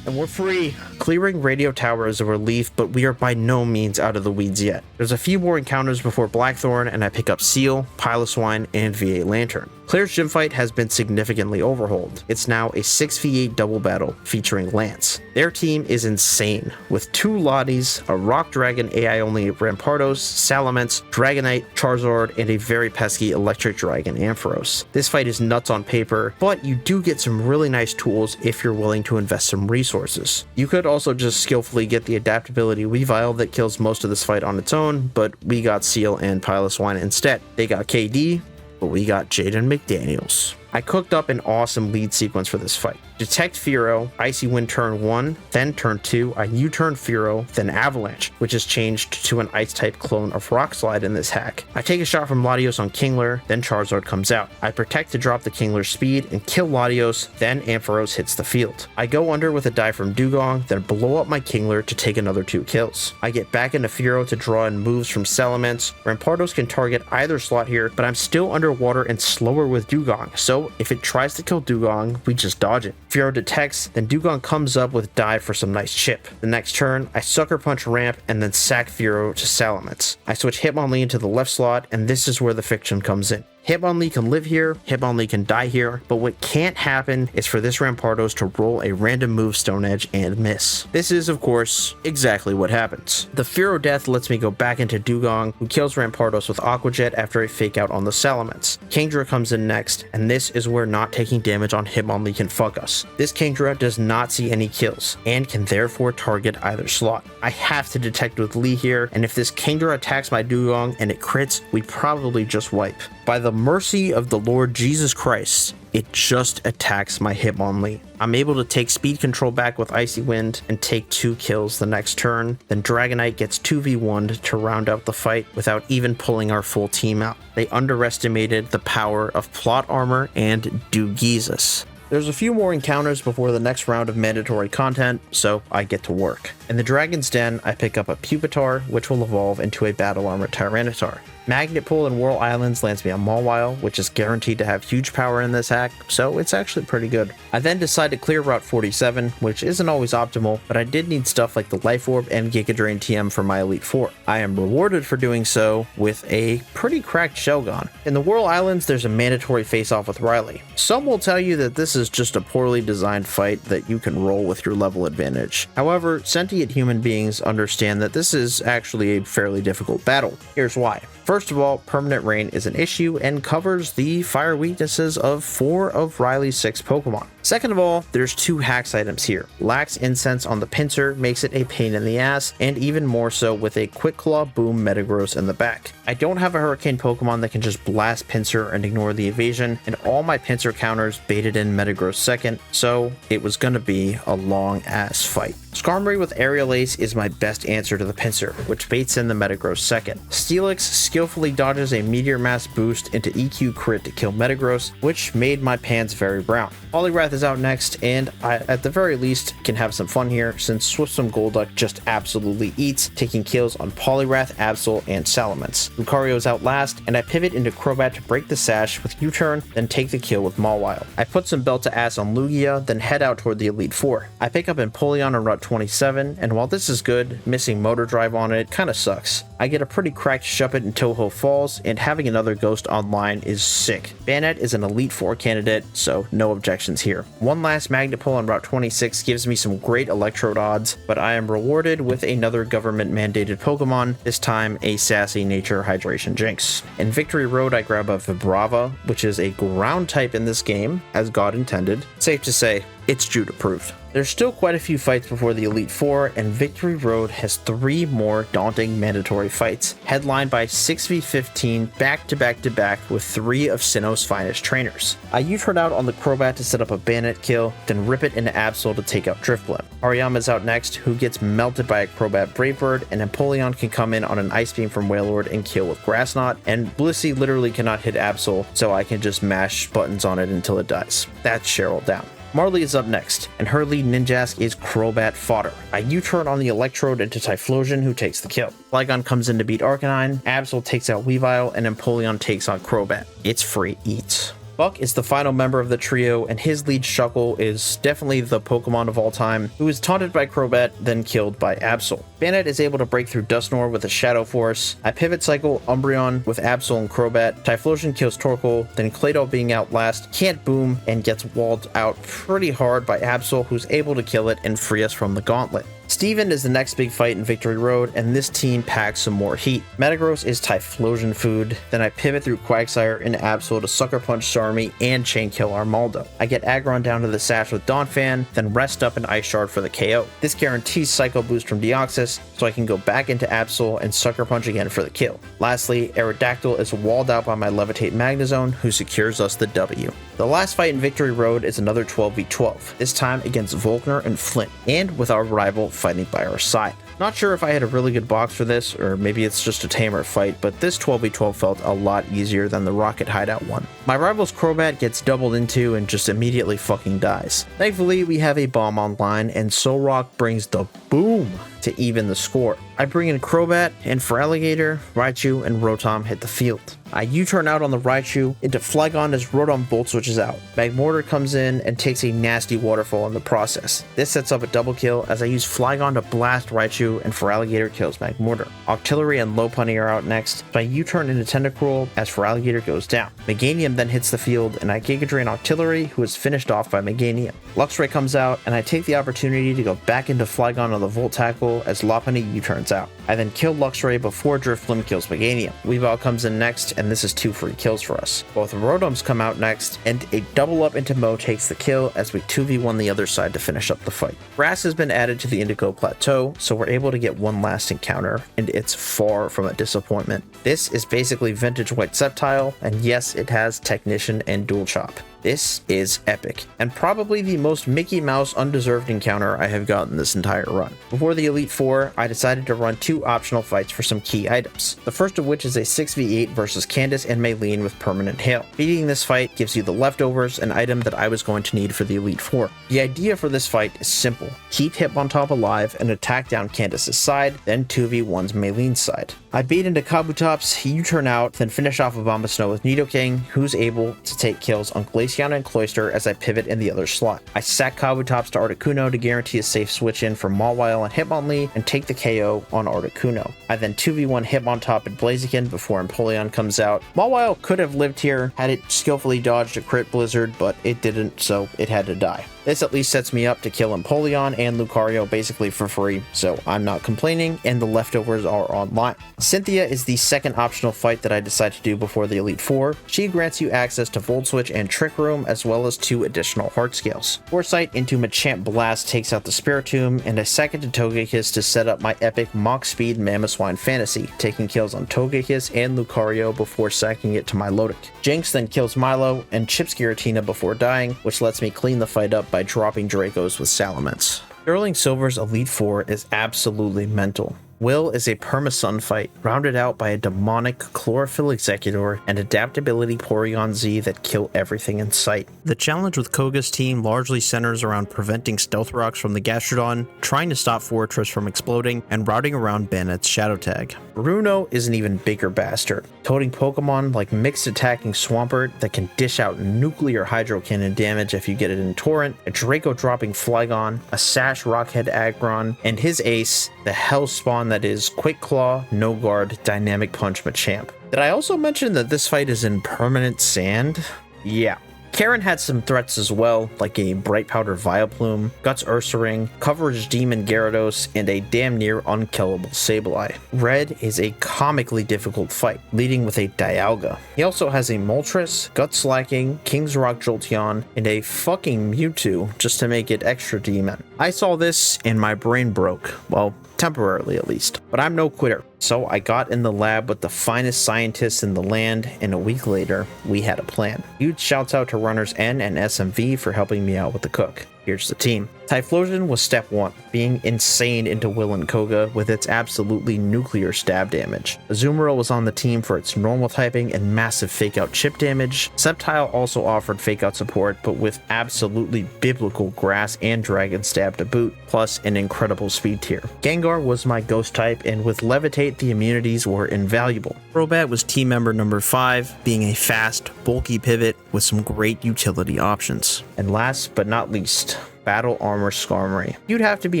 And we're free. Clearing Radio Tower is a relief, but we are by no means out of the weeds yet. There's a few more encounters before Blackthorn, and I pick up Seal, Piloswine, and V8 Lantern. Clair's gym fight has been significantly overhauled. It's now a 6v8 double battle featuring Lance. Their team is insane, with 2 Lotties, a Rock Dragon AI-only Rampardos, Salamence, Dragonite, Charizard, and a very pesky Electric Dragon Ampharos. This fight is nuts on paper, but you do get some really nice tools if you're willing to invest some resources. You could also just skillfully get the adaptability Weavile that kills most of this fight on its own, but we got Seal and Piloswine instead. They got KD, but we got Jaden McDaniels. I cooked up an awesome lead sequence for this fight. Detect Fearow, Icy Wind turn 1, then turn 2, I U-turn Fearow, then Avalanche, which is changed to an Ice-type clone of Rock Slide in this hack. I take a shot from Latios on Kingler, then Charizard comes out. I protect to drop the Kingler's speed and kill Latios, then Ampharos hits the field. I go under with a dive from Dugong, then blow up my Kingler to take another 2 kills. I get back into Fearow to draw in moves from Salamence. Rampardos can target either slot here, but I'm still underwater and slower with Dugong, so if it tries to kill Dugong, we just dodge it. Fearow detects, then Dugong comes up with dive for some nice chip. The next turn, I Sucker Punch Ramp and then sack Fearow to Salamence. I switch Hitmonlee into the left slot, and this is where the fiction comes in. Hitmonlee can live here, Hitmonlee can die here, but what can't happen is for this Rampardos to roll a random move Stone Edge and miss. This is, of course, exactly what happens. The Fearow death lets me go back into Dugong, who kills Rampardos with Aqua Jet after a fake out on the Salamence. Kingdra comes in next, and this is where not taking damage on Hitmonlee can fuck us. This Kingdra does not see any kills, and can therefore target either slot. I have to detect with Lee here, and if this Kingdra attacks my Dugong and it crits, we probably just wipe. By the mercy of the Lord Jesus Christ, it just attacks my Hitmonlee. I'm able to take speed control back with Icy Wind and take 2 kills the next turn. Then Dragonite gets 2v1'd to round out the fight without even pulling our full team out. They underestimated the power of Plot Armor and Dugeezus. There's a few more encounters before the next round of mandatory content, so I get to work. In the Dragon's Den, I pick up a Pupitar, which will evolve into a Battle Armor Tyranitar. Magnet Pull in Whirl Islands lands me a Mawile, which is guaranteed to have huge power in this hack, so it's actually pretty good. I then decide to clear Route 47, which isn't always optimal, but I did need stuff like the Life Orb and Giga Drain TM for my Elite Four. I am rewarded for doing so with a pretty cracked Shelgon. In the Whirl Islands, there's a mandatory face-off with Riley. Some will tell you that this is just a poorly designed fight that you can roll with your level advantage. However, sentient human beings understand that this is actually a fairly difficult battle. Here's why. First of all, permanent rain is an issue and covers the fire weaknesses of 4 of Riley's 6 Pokemon. Second of all, there's 2 hacks items here. Lax Incense on the pincer makes it a pain in the ass, and even more so with a Quick Claw Boom Metagross in the back. I don't have a Hurricane Pokemon that can just blast pincer and ignore the evasion, and all my pincer counters baited in Metagross second, so it was gonna be a long ass fight. Skarmory with Aerial Ace is my best answer to the pincer, which baits in the Metagross second. Steelix skillfully dodges a Meteor Mass boost into EQ crit to kill Metagross, which made my pants very brown. Poliwrath is out next, and I, at the very least, can have some fun here since Swiftsum Golduck just absolutely eats, taking kills on Poliwrath, Absol, and Salamence. Lucario is out last, and I pivot into Crobat to break the sash with U-turn, then take the kill with Mawile. I put some belt to ass on Lugia, then head out toward the Elite Four. I pick up Empoleon on Route 27, and while this is good, missing Motor Drive on it kinda sucks. I get a pretty cracked Shuppet in Toho Falls, and having another Ghost online is sick. Banette is an Elite Four candidate, so no objections here. One last Magnet Pull on Route 26 gives me some great Electrode odds, but I am rewarded with another government-mandated Pokemon, this time a Sassy Nature Hydration Jinx. In Victory Road, I grab a Vibrava, which is a ground type in this game, as God intended. Safe to say, it's Jude approved. There's still quite a few fights before the Elite Four, and Victory Road has 3 more daunting mandatory fights, headlined by 6v15 back-to-back-to-back with 3 of Sinnoh's finest trainers. I U-turn out on the Crobat to set up a Banette kill, then rip it into Absol to take out Drifblim. Hariyama's out next, who gets melted by a Crobat Brave Bird, and Empoleon can come in on an Ice Beam from Wailord and kill with Grass Knot, and Blissey literally cannot hit Absol, so I can just mash buttons on it until it dies. That's Cheryl down. Marley is up next, and her lead Ninjask is Crobat fodder. I U-turn on the Electrode into Typhlosion, who takes the kill. Flygon comes in to beat Arcanine, Absol takes out Weavile, and Empoleon takes on Crobat. It's free eats. Buck is the final member of the trio, and his lead Shuckle is definitely the Pokemon of all time, who is taunted by Crobat, then killed by Absol. Banette is able to break through Dusknoir with a Shadow Force. I pivot cycle Umbreon with Absol and Crobat. Typhlosion kills Torkoal, then Claydol being out last can't boom and gets walled out pretty hard by Absol, who's able to kill it and free us from the gauntlet. Steven is the next big fight in Victory Road, and this team packs some more heat. Metagross is Typhlosion food, then I pivot through Quagsire into Absol to Sucker Punch Starmie and Chain Kill Armaldo. I get Aggron down to the sash with Donphan, then rest up an Ice Shard for the KO. This guarantees Psycho Boost from Deoxys, so I can go back into Absol and Sucker Punch again for the kill. Lastly, Aerodactyl is walled out by my Levitate Magnezone, who secures us the W. The last fight in Victory Road is another 12v12, this time against Falkner and Flint, and with our rival fighting by our side. Not sure if I had a really good box for this, or maybe it's just a tamer fight, but this 12v12 felt a lot easier than the Rocket Hideout one. My rival's Crobat gets doubled into and just immediately fucking dies. Thankfully, we have a bomb online, and Solrock brings the boom to even the score. I bring in Crobat, and for Alligator, Raichu, and Rotom hit the field. I U-turn out on the Raichu into Flygon as Rotom Volt switches out. Magmortar comes in and takes a nasty waterfall in the process. This sets up a double kill as I use Flygon to blast Raichu, and Feraligatr kills Magmortar. Octillery and Lopunny are out next, so I U-turn into Tentacruel as Feraligatr goes down. Meganium then hits the field, and I Giga Drain Octillery, who is finished off by Meganium. Luxray comes out, and I take the opportunity to go back into Flygon on the Volt Tackle as Lopunny U-turns out. I then kill Luxray before Drifblim kills Meganium. Weavile comes in next, and this is 2 free kills for us. Both Rotoms come out next, and a double up into Mo takes the kill as we 2v1 the other side to finish up the fight. Grass has been added to the Indigo Plateau, so we're able to get one last encounter, and it's far from a disappointment. This is basically vintage White Sceptile, and yes, it has Technician and Dual Chop. This is epic, and probably the most Mickey Mouse undeserved encounter I have gotten this entire run. Before the Elite Four, I decided to run 2 optional fights for some key items, the first of which is a 6v8 versus Candace and Maylene with Permanent Hail. Beating this fight gives you the leftovers, an item that I was going to need for the Elite Four. The idea for this fight is simple. Keep Hitmontop alive and attack down Candace's side, then 2v1's Maylene's side. I beat into Kabutops, U-turn out, then finish off Abomasnow with Nidoking, who's able to take kills on Glacier Feliciana and Cloister as I pivot in the other slot. I sack Kabutops to Articuno to guarantee a safe switch in for Mawile on Hitmonlee and take the KO on Articuno. I then 2v1 Hitmontop and Blaziken before Empoleon comes out. Mawile could have lived here had it skillfully dodged a crit blizzard, but it didn't, so it had to die. This at least sets me up to kill Empoleon and Lucario basically for free, so I'm not complaining, and the leftovers are online. Cynthia is the second optional fight that I decide to do before the Elite Four. She grants you access to Volt Switch and Trick Room, as well as 2 additional heart scales. Foresight into Machamp Blast takes out the Spiritomb, and I second to Togekiss to set up my epic Mach Speed Mamoswine Fantasy, taking kills on Togekiss and Lucario before sacking it to my Milotic. Jinx then kills Milo and chips Giratina before dying, which lets me clean the fight up by dropping Dracos with Salamence. Sterling Silver's Elite Four is absolutely mental. Will is a perma-sun fight, rounded out by a demonic Chlorophyll Executor and adaptability Porygon Z that kill everything in sight. The challenge with Koga's team largely centers around preventing Stealth Rocks from the Gastrodon, trying to stop Fortress from exploding, and routing around Bannett's Shadow Tag. Bruno is an even bigger bastard, toting Pokemon like Mixed Attacking Swampert that can dish out nuclear Hydro Cannon damage if you get it in Torrent, a Draco dropping Flygon, a Sash Rockhead Aggron, and his ace, the Hellspawn that is Quick Claw, No Guard, Dynamic Punch Machamp. Did I also mention that this fight is in permanent sand? Yeah. Karen had some threats as well, like a Bright Powder Vileplume, Guts Ursaring, Coverage Demon Gyarados, and a damn near unkillable Sableye. Red is a comically difficult fight, leading with a Dialga. He also has a Moltres, Gut Slacking, King's Rock Jolteon, and a fucking Mewtwo just to make it extra demon. I saw this and my brain broke. Well, temporarily at least. But I'm no quitter. So I got in the lab with the finest scientists in the land, and a week later, we had a plan. Huge shouts out to runners N and SMV for helping me out with the cook. Here's the team. Typhlosion was step 1, being insane into Will and Koga with its absolutely nuclear stab damage. Azumarill was on the team for its normal typing and massive fake out chip damage. Sceptile also offered fake out support, but with absolutely biblical grass and dragon stab to boot, plus an incredible speed tier. Gengar was my ghost type, and with Levitate the immunities were invaluable. Crobat was team member number 5, being a fast, bulky pivot with some great utility options. And last but not least, Battle Armor Skarmory. You'd have to be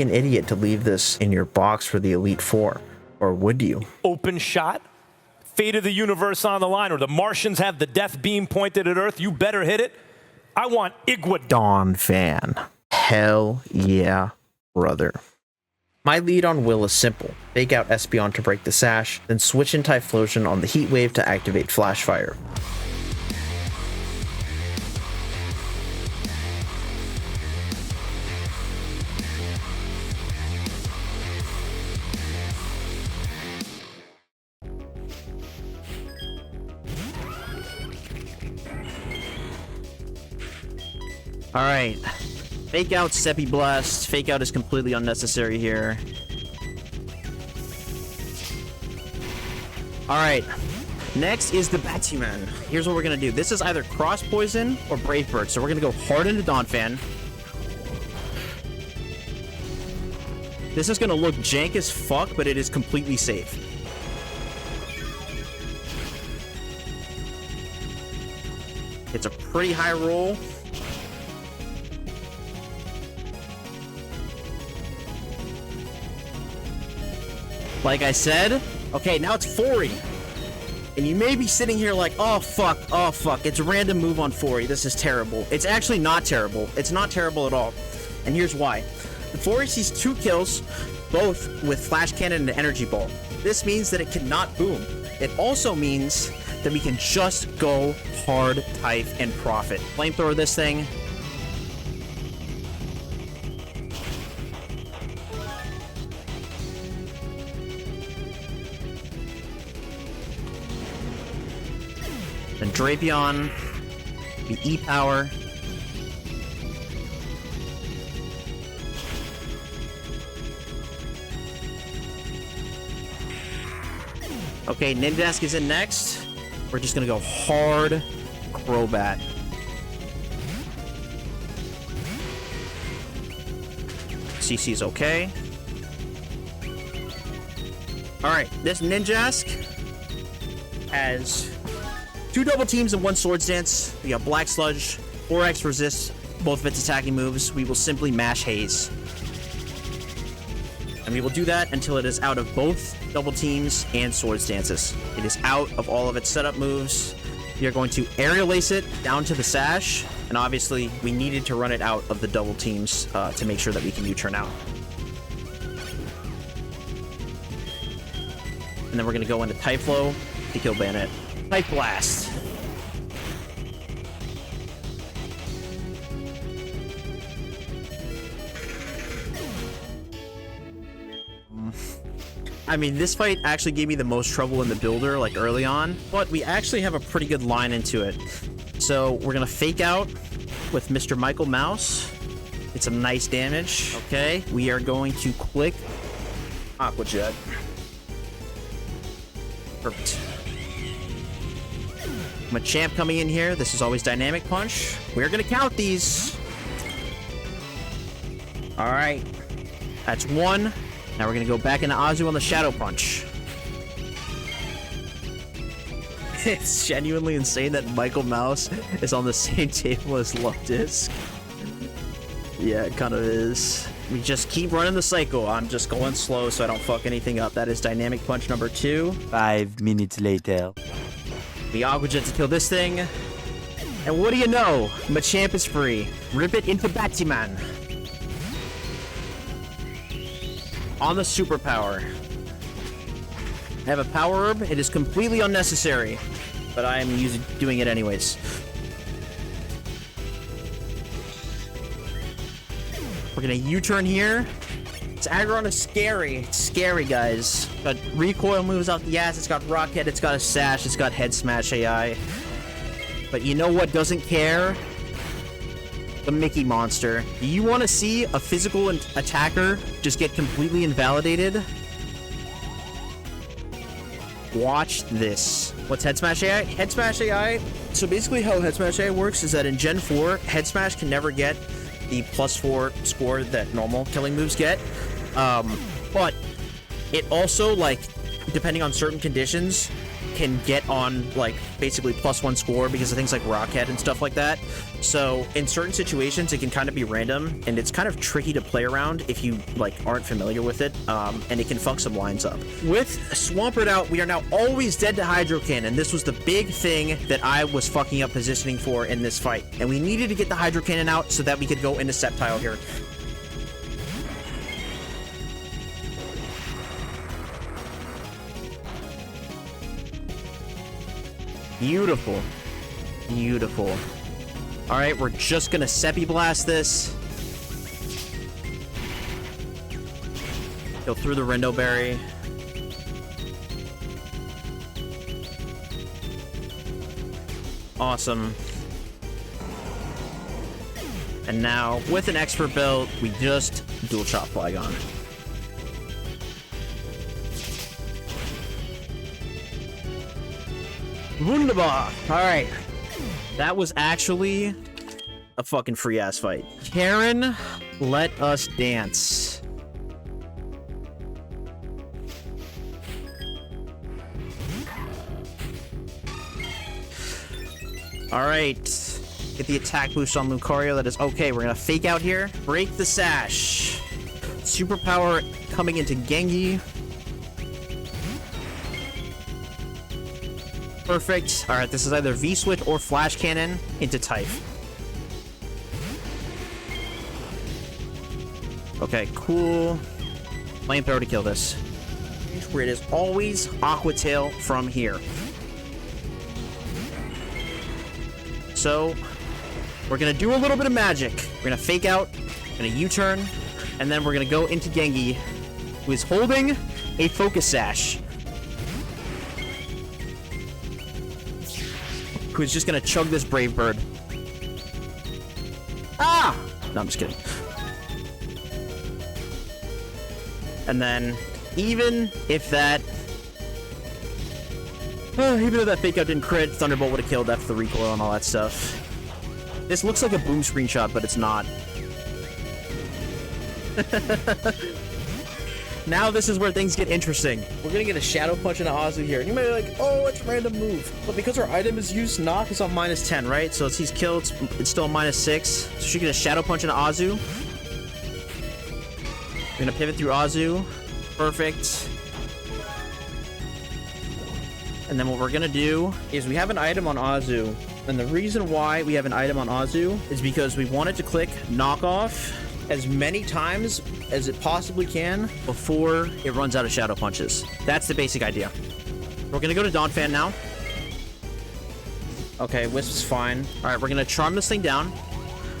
an idiot to leave this in your box for the Elite Four, or would you? Open shot, fate of the universe on the line, or the Martians have the death beam pointed at Earth, you better hit it. I want Dawn fan. Hell yeah, brother. My lead on Will is simple. Fake out Espeon to break the sash, then switch in Typhlosion on the Heat Wave to activate Flash Fire. Alright. Fake out Seppi Blast. Fake out is completely unnecessary here. Alright. Next is the Batsman. Here's what we're gonna do. This is either Cross Poison or Brave Bird. So we're gonna go hard into Donphan. This is gonna look jank as fuck, but it is completely safe. It's a pretty high roll. Like I said, okay, now it's Fori. And you may be sitting here like, oh fuck, it's a random move on Fori. This is terrible. It's actually not terrible. It's not terrible at all. And here's why. The Fori sees 2 kills, both with Flash Cannon and Energy Ball. This means that it cannot boom. It also means that we can just go hard type and profit. Flamethrower this thing. Then Drapion, the E-Power. Okay, Ninjask is in next. We're just gonna go hard Crobat. CC's okay. Alright, this Ninjask has 2 double teams and 1 Swords Dance. We got Black Sludge, 4x resists both of its attacking moves, we will simply mash Haze. And we will do that until it is out of both double teams and sword stances. It is out of all of its setup moves. We are going to aerial ace it down to the sash, and obviously we needed to run it out of the double teams to make sure that we can U-turn out. And then we're going to go into Type Flow to kill Bandit. Type Blast. I mean, this fight actually gave me the most trouble in the builder, like early on, but we actually have a pretty good line into it. So we're gonna fake out with Mr. Michael Mouse. Get some nice damage. Okay, we are going to click Aqua Jet. Perfect. Machamp coming in here. This is always Dynamic Punch. We're gonna count these. All right, that's one. Now we're gonna go back into Azu on the Shadow Punch. It's genuinely insane that Michael Mouse is on the same table as Love Disc. Yeah, it kind of is. We just keep running the cycle. I'm just going slow so I don't fuck anything up. That is Dynamic Punch number 2. 5 minutes later. The Aqua Jet to kill this thing. And what do you know? Machamp is free. Rip it into Batiman. On the superpower. I have a power herb. It is completely unnecessary, but I am doing it anyways. We're gonna U-turn here. Its aggron is scary. It's scary, guys. Got recoil moves out the ass. It's got Rocket. It's got a sash. It's got head smash AI. But you know what doesn't care? The Mickey monster. Do you want to see a physical attacker just get completely invalidated? Watch this. What's Head Smash AI? Head Smash AI. So basically how Head Smash AI works is that in Gen 4, Head Smash can never get the +4 score that normal killing moves get. But it also, like, depending on certain conditions, can get on, like, basically +1 score because of things like Rockhead and stuff like that. So in certain situations, it can kind of be random, and it's kind of tricky to play around if you, like, aren't familiar with it, and it can fuck some lines up. With Swampert out, we are now always dead to Hydro Cannon. This was the big thing that I was fucking up positioning for in this fight, and we needed to get the Hydro Cannon out so that we could go into Sceptile here. Beautiful. Beautiful. All right, we're just gonna Seppi Blast this. Go through the Rindo Berry. Awesome. And now, with an expert build, we just dual chop Flygon. Wunderbar! Alright. That was actually a fucking free-ass fight. Karen, let us dance. Alright. Get the attack boost on Lucario. That is okay. We're gonna fake out here. Break the sash. Superpower coming into Gengi. Perfect. Alright, this is either V-Switch or Flash Cannon into Type. Okay, cool. Flamethrower to kill this. Where it is always Aqua Tail from here. So, we're gonna do a little bit of magic. We're gonna fake out, gonna U-turn, and then we're gonna go into Gengi, who is holding a Focus Sash. Who's just gonna chug this Brave Bird. Ah! No, I'm just kidding. And then, even if that fake out didn't crit, Thunderbolt would have killed after the recoil and all that stuff. This looks like a boom screenshot, but it's not. Now this is where things get interesting. We're gonna get a Shadow Punch and an Azu here. And you might be like, oh, it's a random move. But because our item is used knock, it's on -10, right? So he's killed, it's still -6. So she get a Shadow Punch and an Azu. We're gonna pivot through Azu. Perfect. And then what we're gonna do is we have an item on Azu. And the reason why we have an item on Azu is because we wanted to click knockoff as many times as it possibly can before it runs out of Shadow Punches. That's the basic idea. We're gonna go to Donphan now. Okay, Wisp's fine. All right, we're gonna charm this thing down.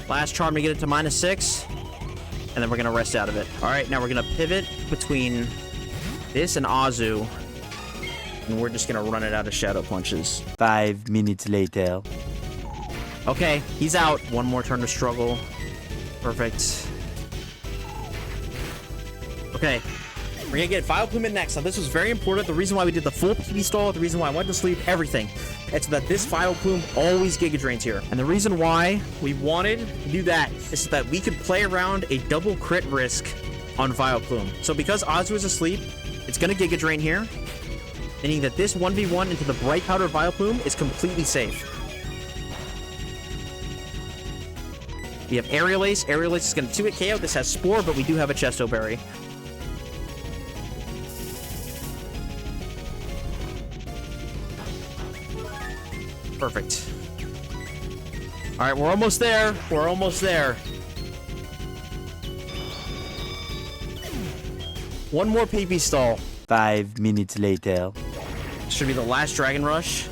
Last charm to get it to -6. And then we're gonna rest out of it. All right, now we're gonna pivot between this and Azu. And we're just gonna run it out of Shadow Punches. 5 minutes later. Okay, he's out. One more turn to struggle. Perfect. Okay, we're gonna get Vileplume in next. Now this was very important. The reason why we did the full PB stall, the reason why I went to sleep, everything. It's so that this Vileplume always Giga Drains here. And the reason why we wanted to do that is so that we could play around a double crit risk on Vileplume. So because Azu is asleep, it's gonna Giga Drain here, meaning that this 1v1 into the Bright Powder Vileplume is completely safe. We have Aerial Ace. Aerial Ace is going to 2-hit KO. This has Spore, but we do have a Chesto Berry. Perfect. All right, we're almost there. We're almost there. One more PP stall. 5 minutes later. Should be the last Dragon Rush.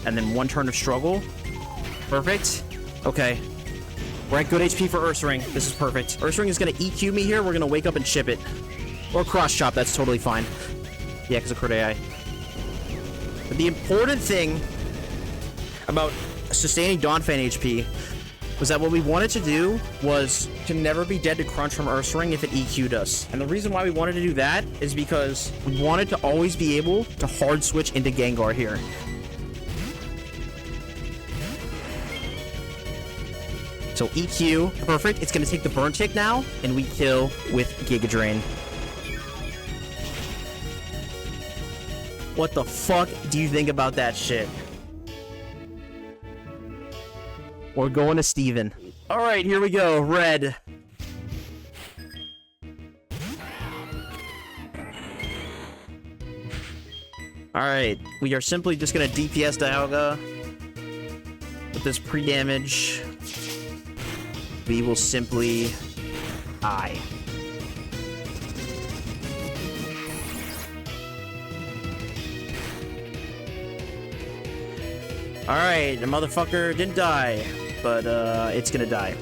And then one turn of struggle. Perfect. Okay. We're at good HP for Ursaring. This is perfect. Ursaring is going to EQ me here. We're going to wake up and chip it. Or cross chop. That's totally fine. Yeah, because of crit AI. But the important thing about sustaining Donphan HP was that what we wanted to do was to never be dead to crunch from Ursaring if it EQ'd us. And the reason why we wanted to do that is because we wanted to always be able to hard switch into Gengar here. So EQ, perfect. It's going to take the burn tick now, and we kill with Giga Drain. What the fuck do you think about that shit? We're going to Steven. All right, here we go. Red. All right, we are simply just going to DPS Dialga with this pre-damage. We will simply die. Alright, the motherfucker didn't die, but it's gonna die.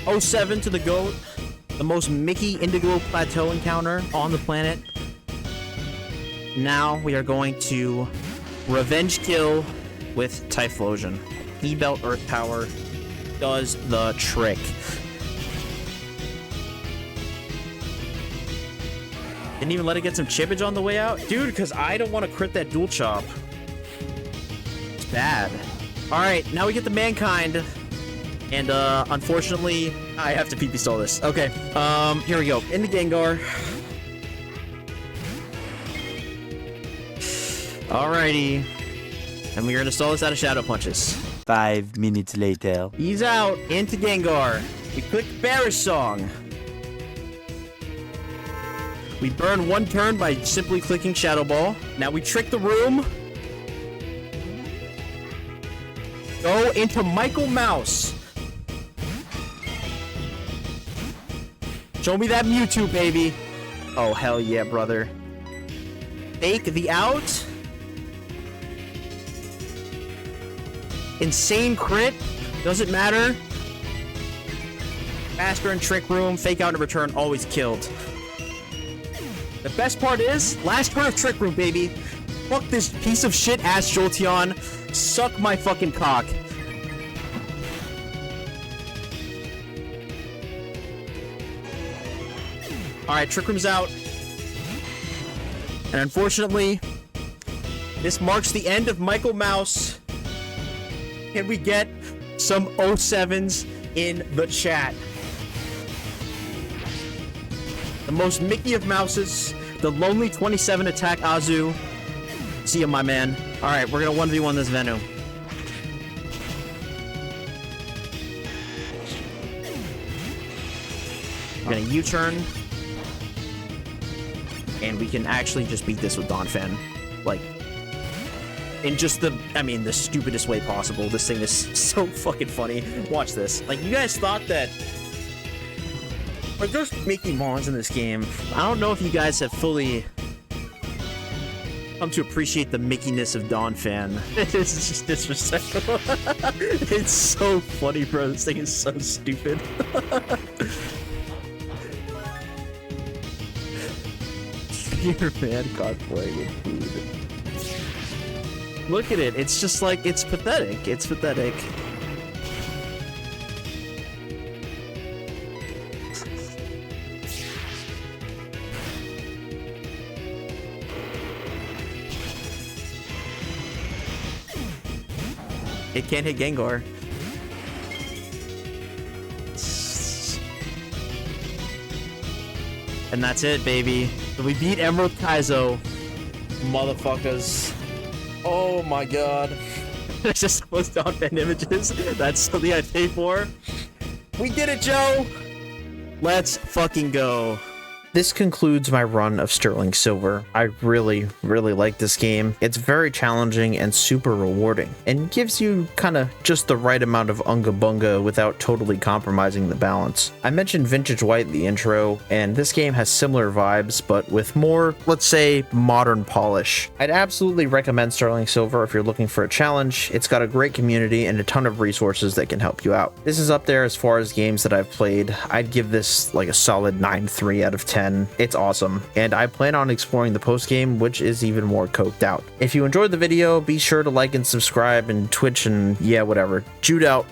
07 to the GOAT, the most Mickey Indigo Plateau encounter on the planet. Now we are going to revenge kill with Typhlosion. E-Belt Earth Power does the trick. Didn't even let it get some chippage on the way out? Dude, because I don't want to crit that dual chop. It's bad. Alright, now we get the Mankind. And, unfortunately, I have to PP stall this. Okay, here we go. In the Gengar. Alrighty. And we're gonna stall this out of Shadow Punches. 5 minutes later. He's out. Into Gengar. We click Bearish Song. We burn one turn by simply clicking Shadow Ball. Now we trick the room. Go into Michael Mouse. Show me that Mewtwo, baby. Oh, hell yeah, brother. Fake the out. Insane crit. Doesn't matter. Master and Trick Room. Fake out and return. Always killed. The best part is, last turn of Trick Room, baby. Fuck this piece of shit ass Jolteon. Suck my fucking cock. Alright, Trick Room's out. And unfortunately, this marks the end of Michael Mouse. Can we get some 07s in the chat? the most Mickey of Mouses, the lonely 27 attack Azu. See ya, my man. Alright, we're gonna 1v1 this Venu. We're gonna U-turn. And we can actually just beat this with Donphan. Like, in just the stupidest way possible. This thing is so fucking funny. Watch this. Like, you guys thought that... Like, there's Mickey Mons in this game. I don't know if you guys have fully come to appreciate the Mickeyness of Donphan. It's just disrespectful. It's so funny, bro. This thing is so stupid. Your man cosplay with food. Look at it. It's just like, it's pathetic. It's pathetic. It can't hit Gengar. And that's it, baby. We beat Emerald Kaizo. Motherfuckers. Oh my god. It's just those Donphan images. That's something I pay for. We did it, Joe! Let's fucking go. This concludes my run of Sterling Silver. I really like this game. It's very challenging and super rewarding, and gives you kind of just the right amount of unga bunga without totally compromising the balance. I mentioned Vintage White in the intro, and this game has similar vibes, but with more, let's say, modern polish. I'd absolutely recommend Sterling Silver if you're looking for a challenge. It's got a great community and a ton of resources that can help you out. This is up there as far as games that I've played. I'd give this like a solid 9.3 out of 10. It's awesome, and I plan on exploring the post game, which is even more coked out. If you enjoyed the video, be sure to like and subscribe, and Twitch, and yeah, whatever. Jude out.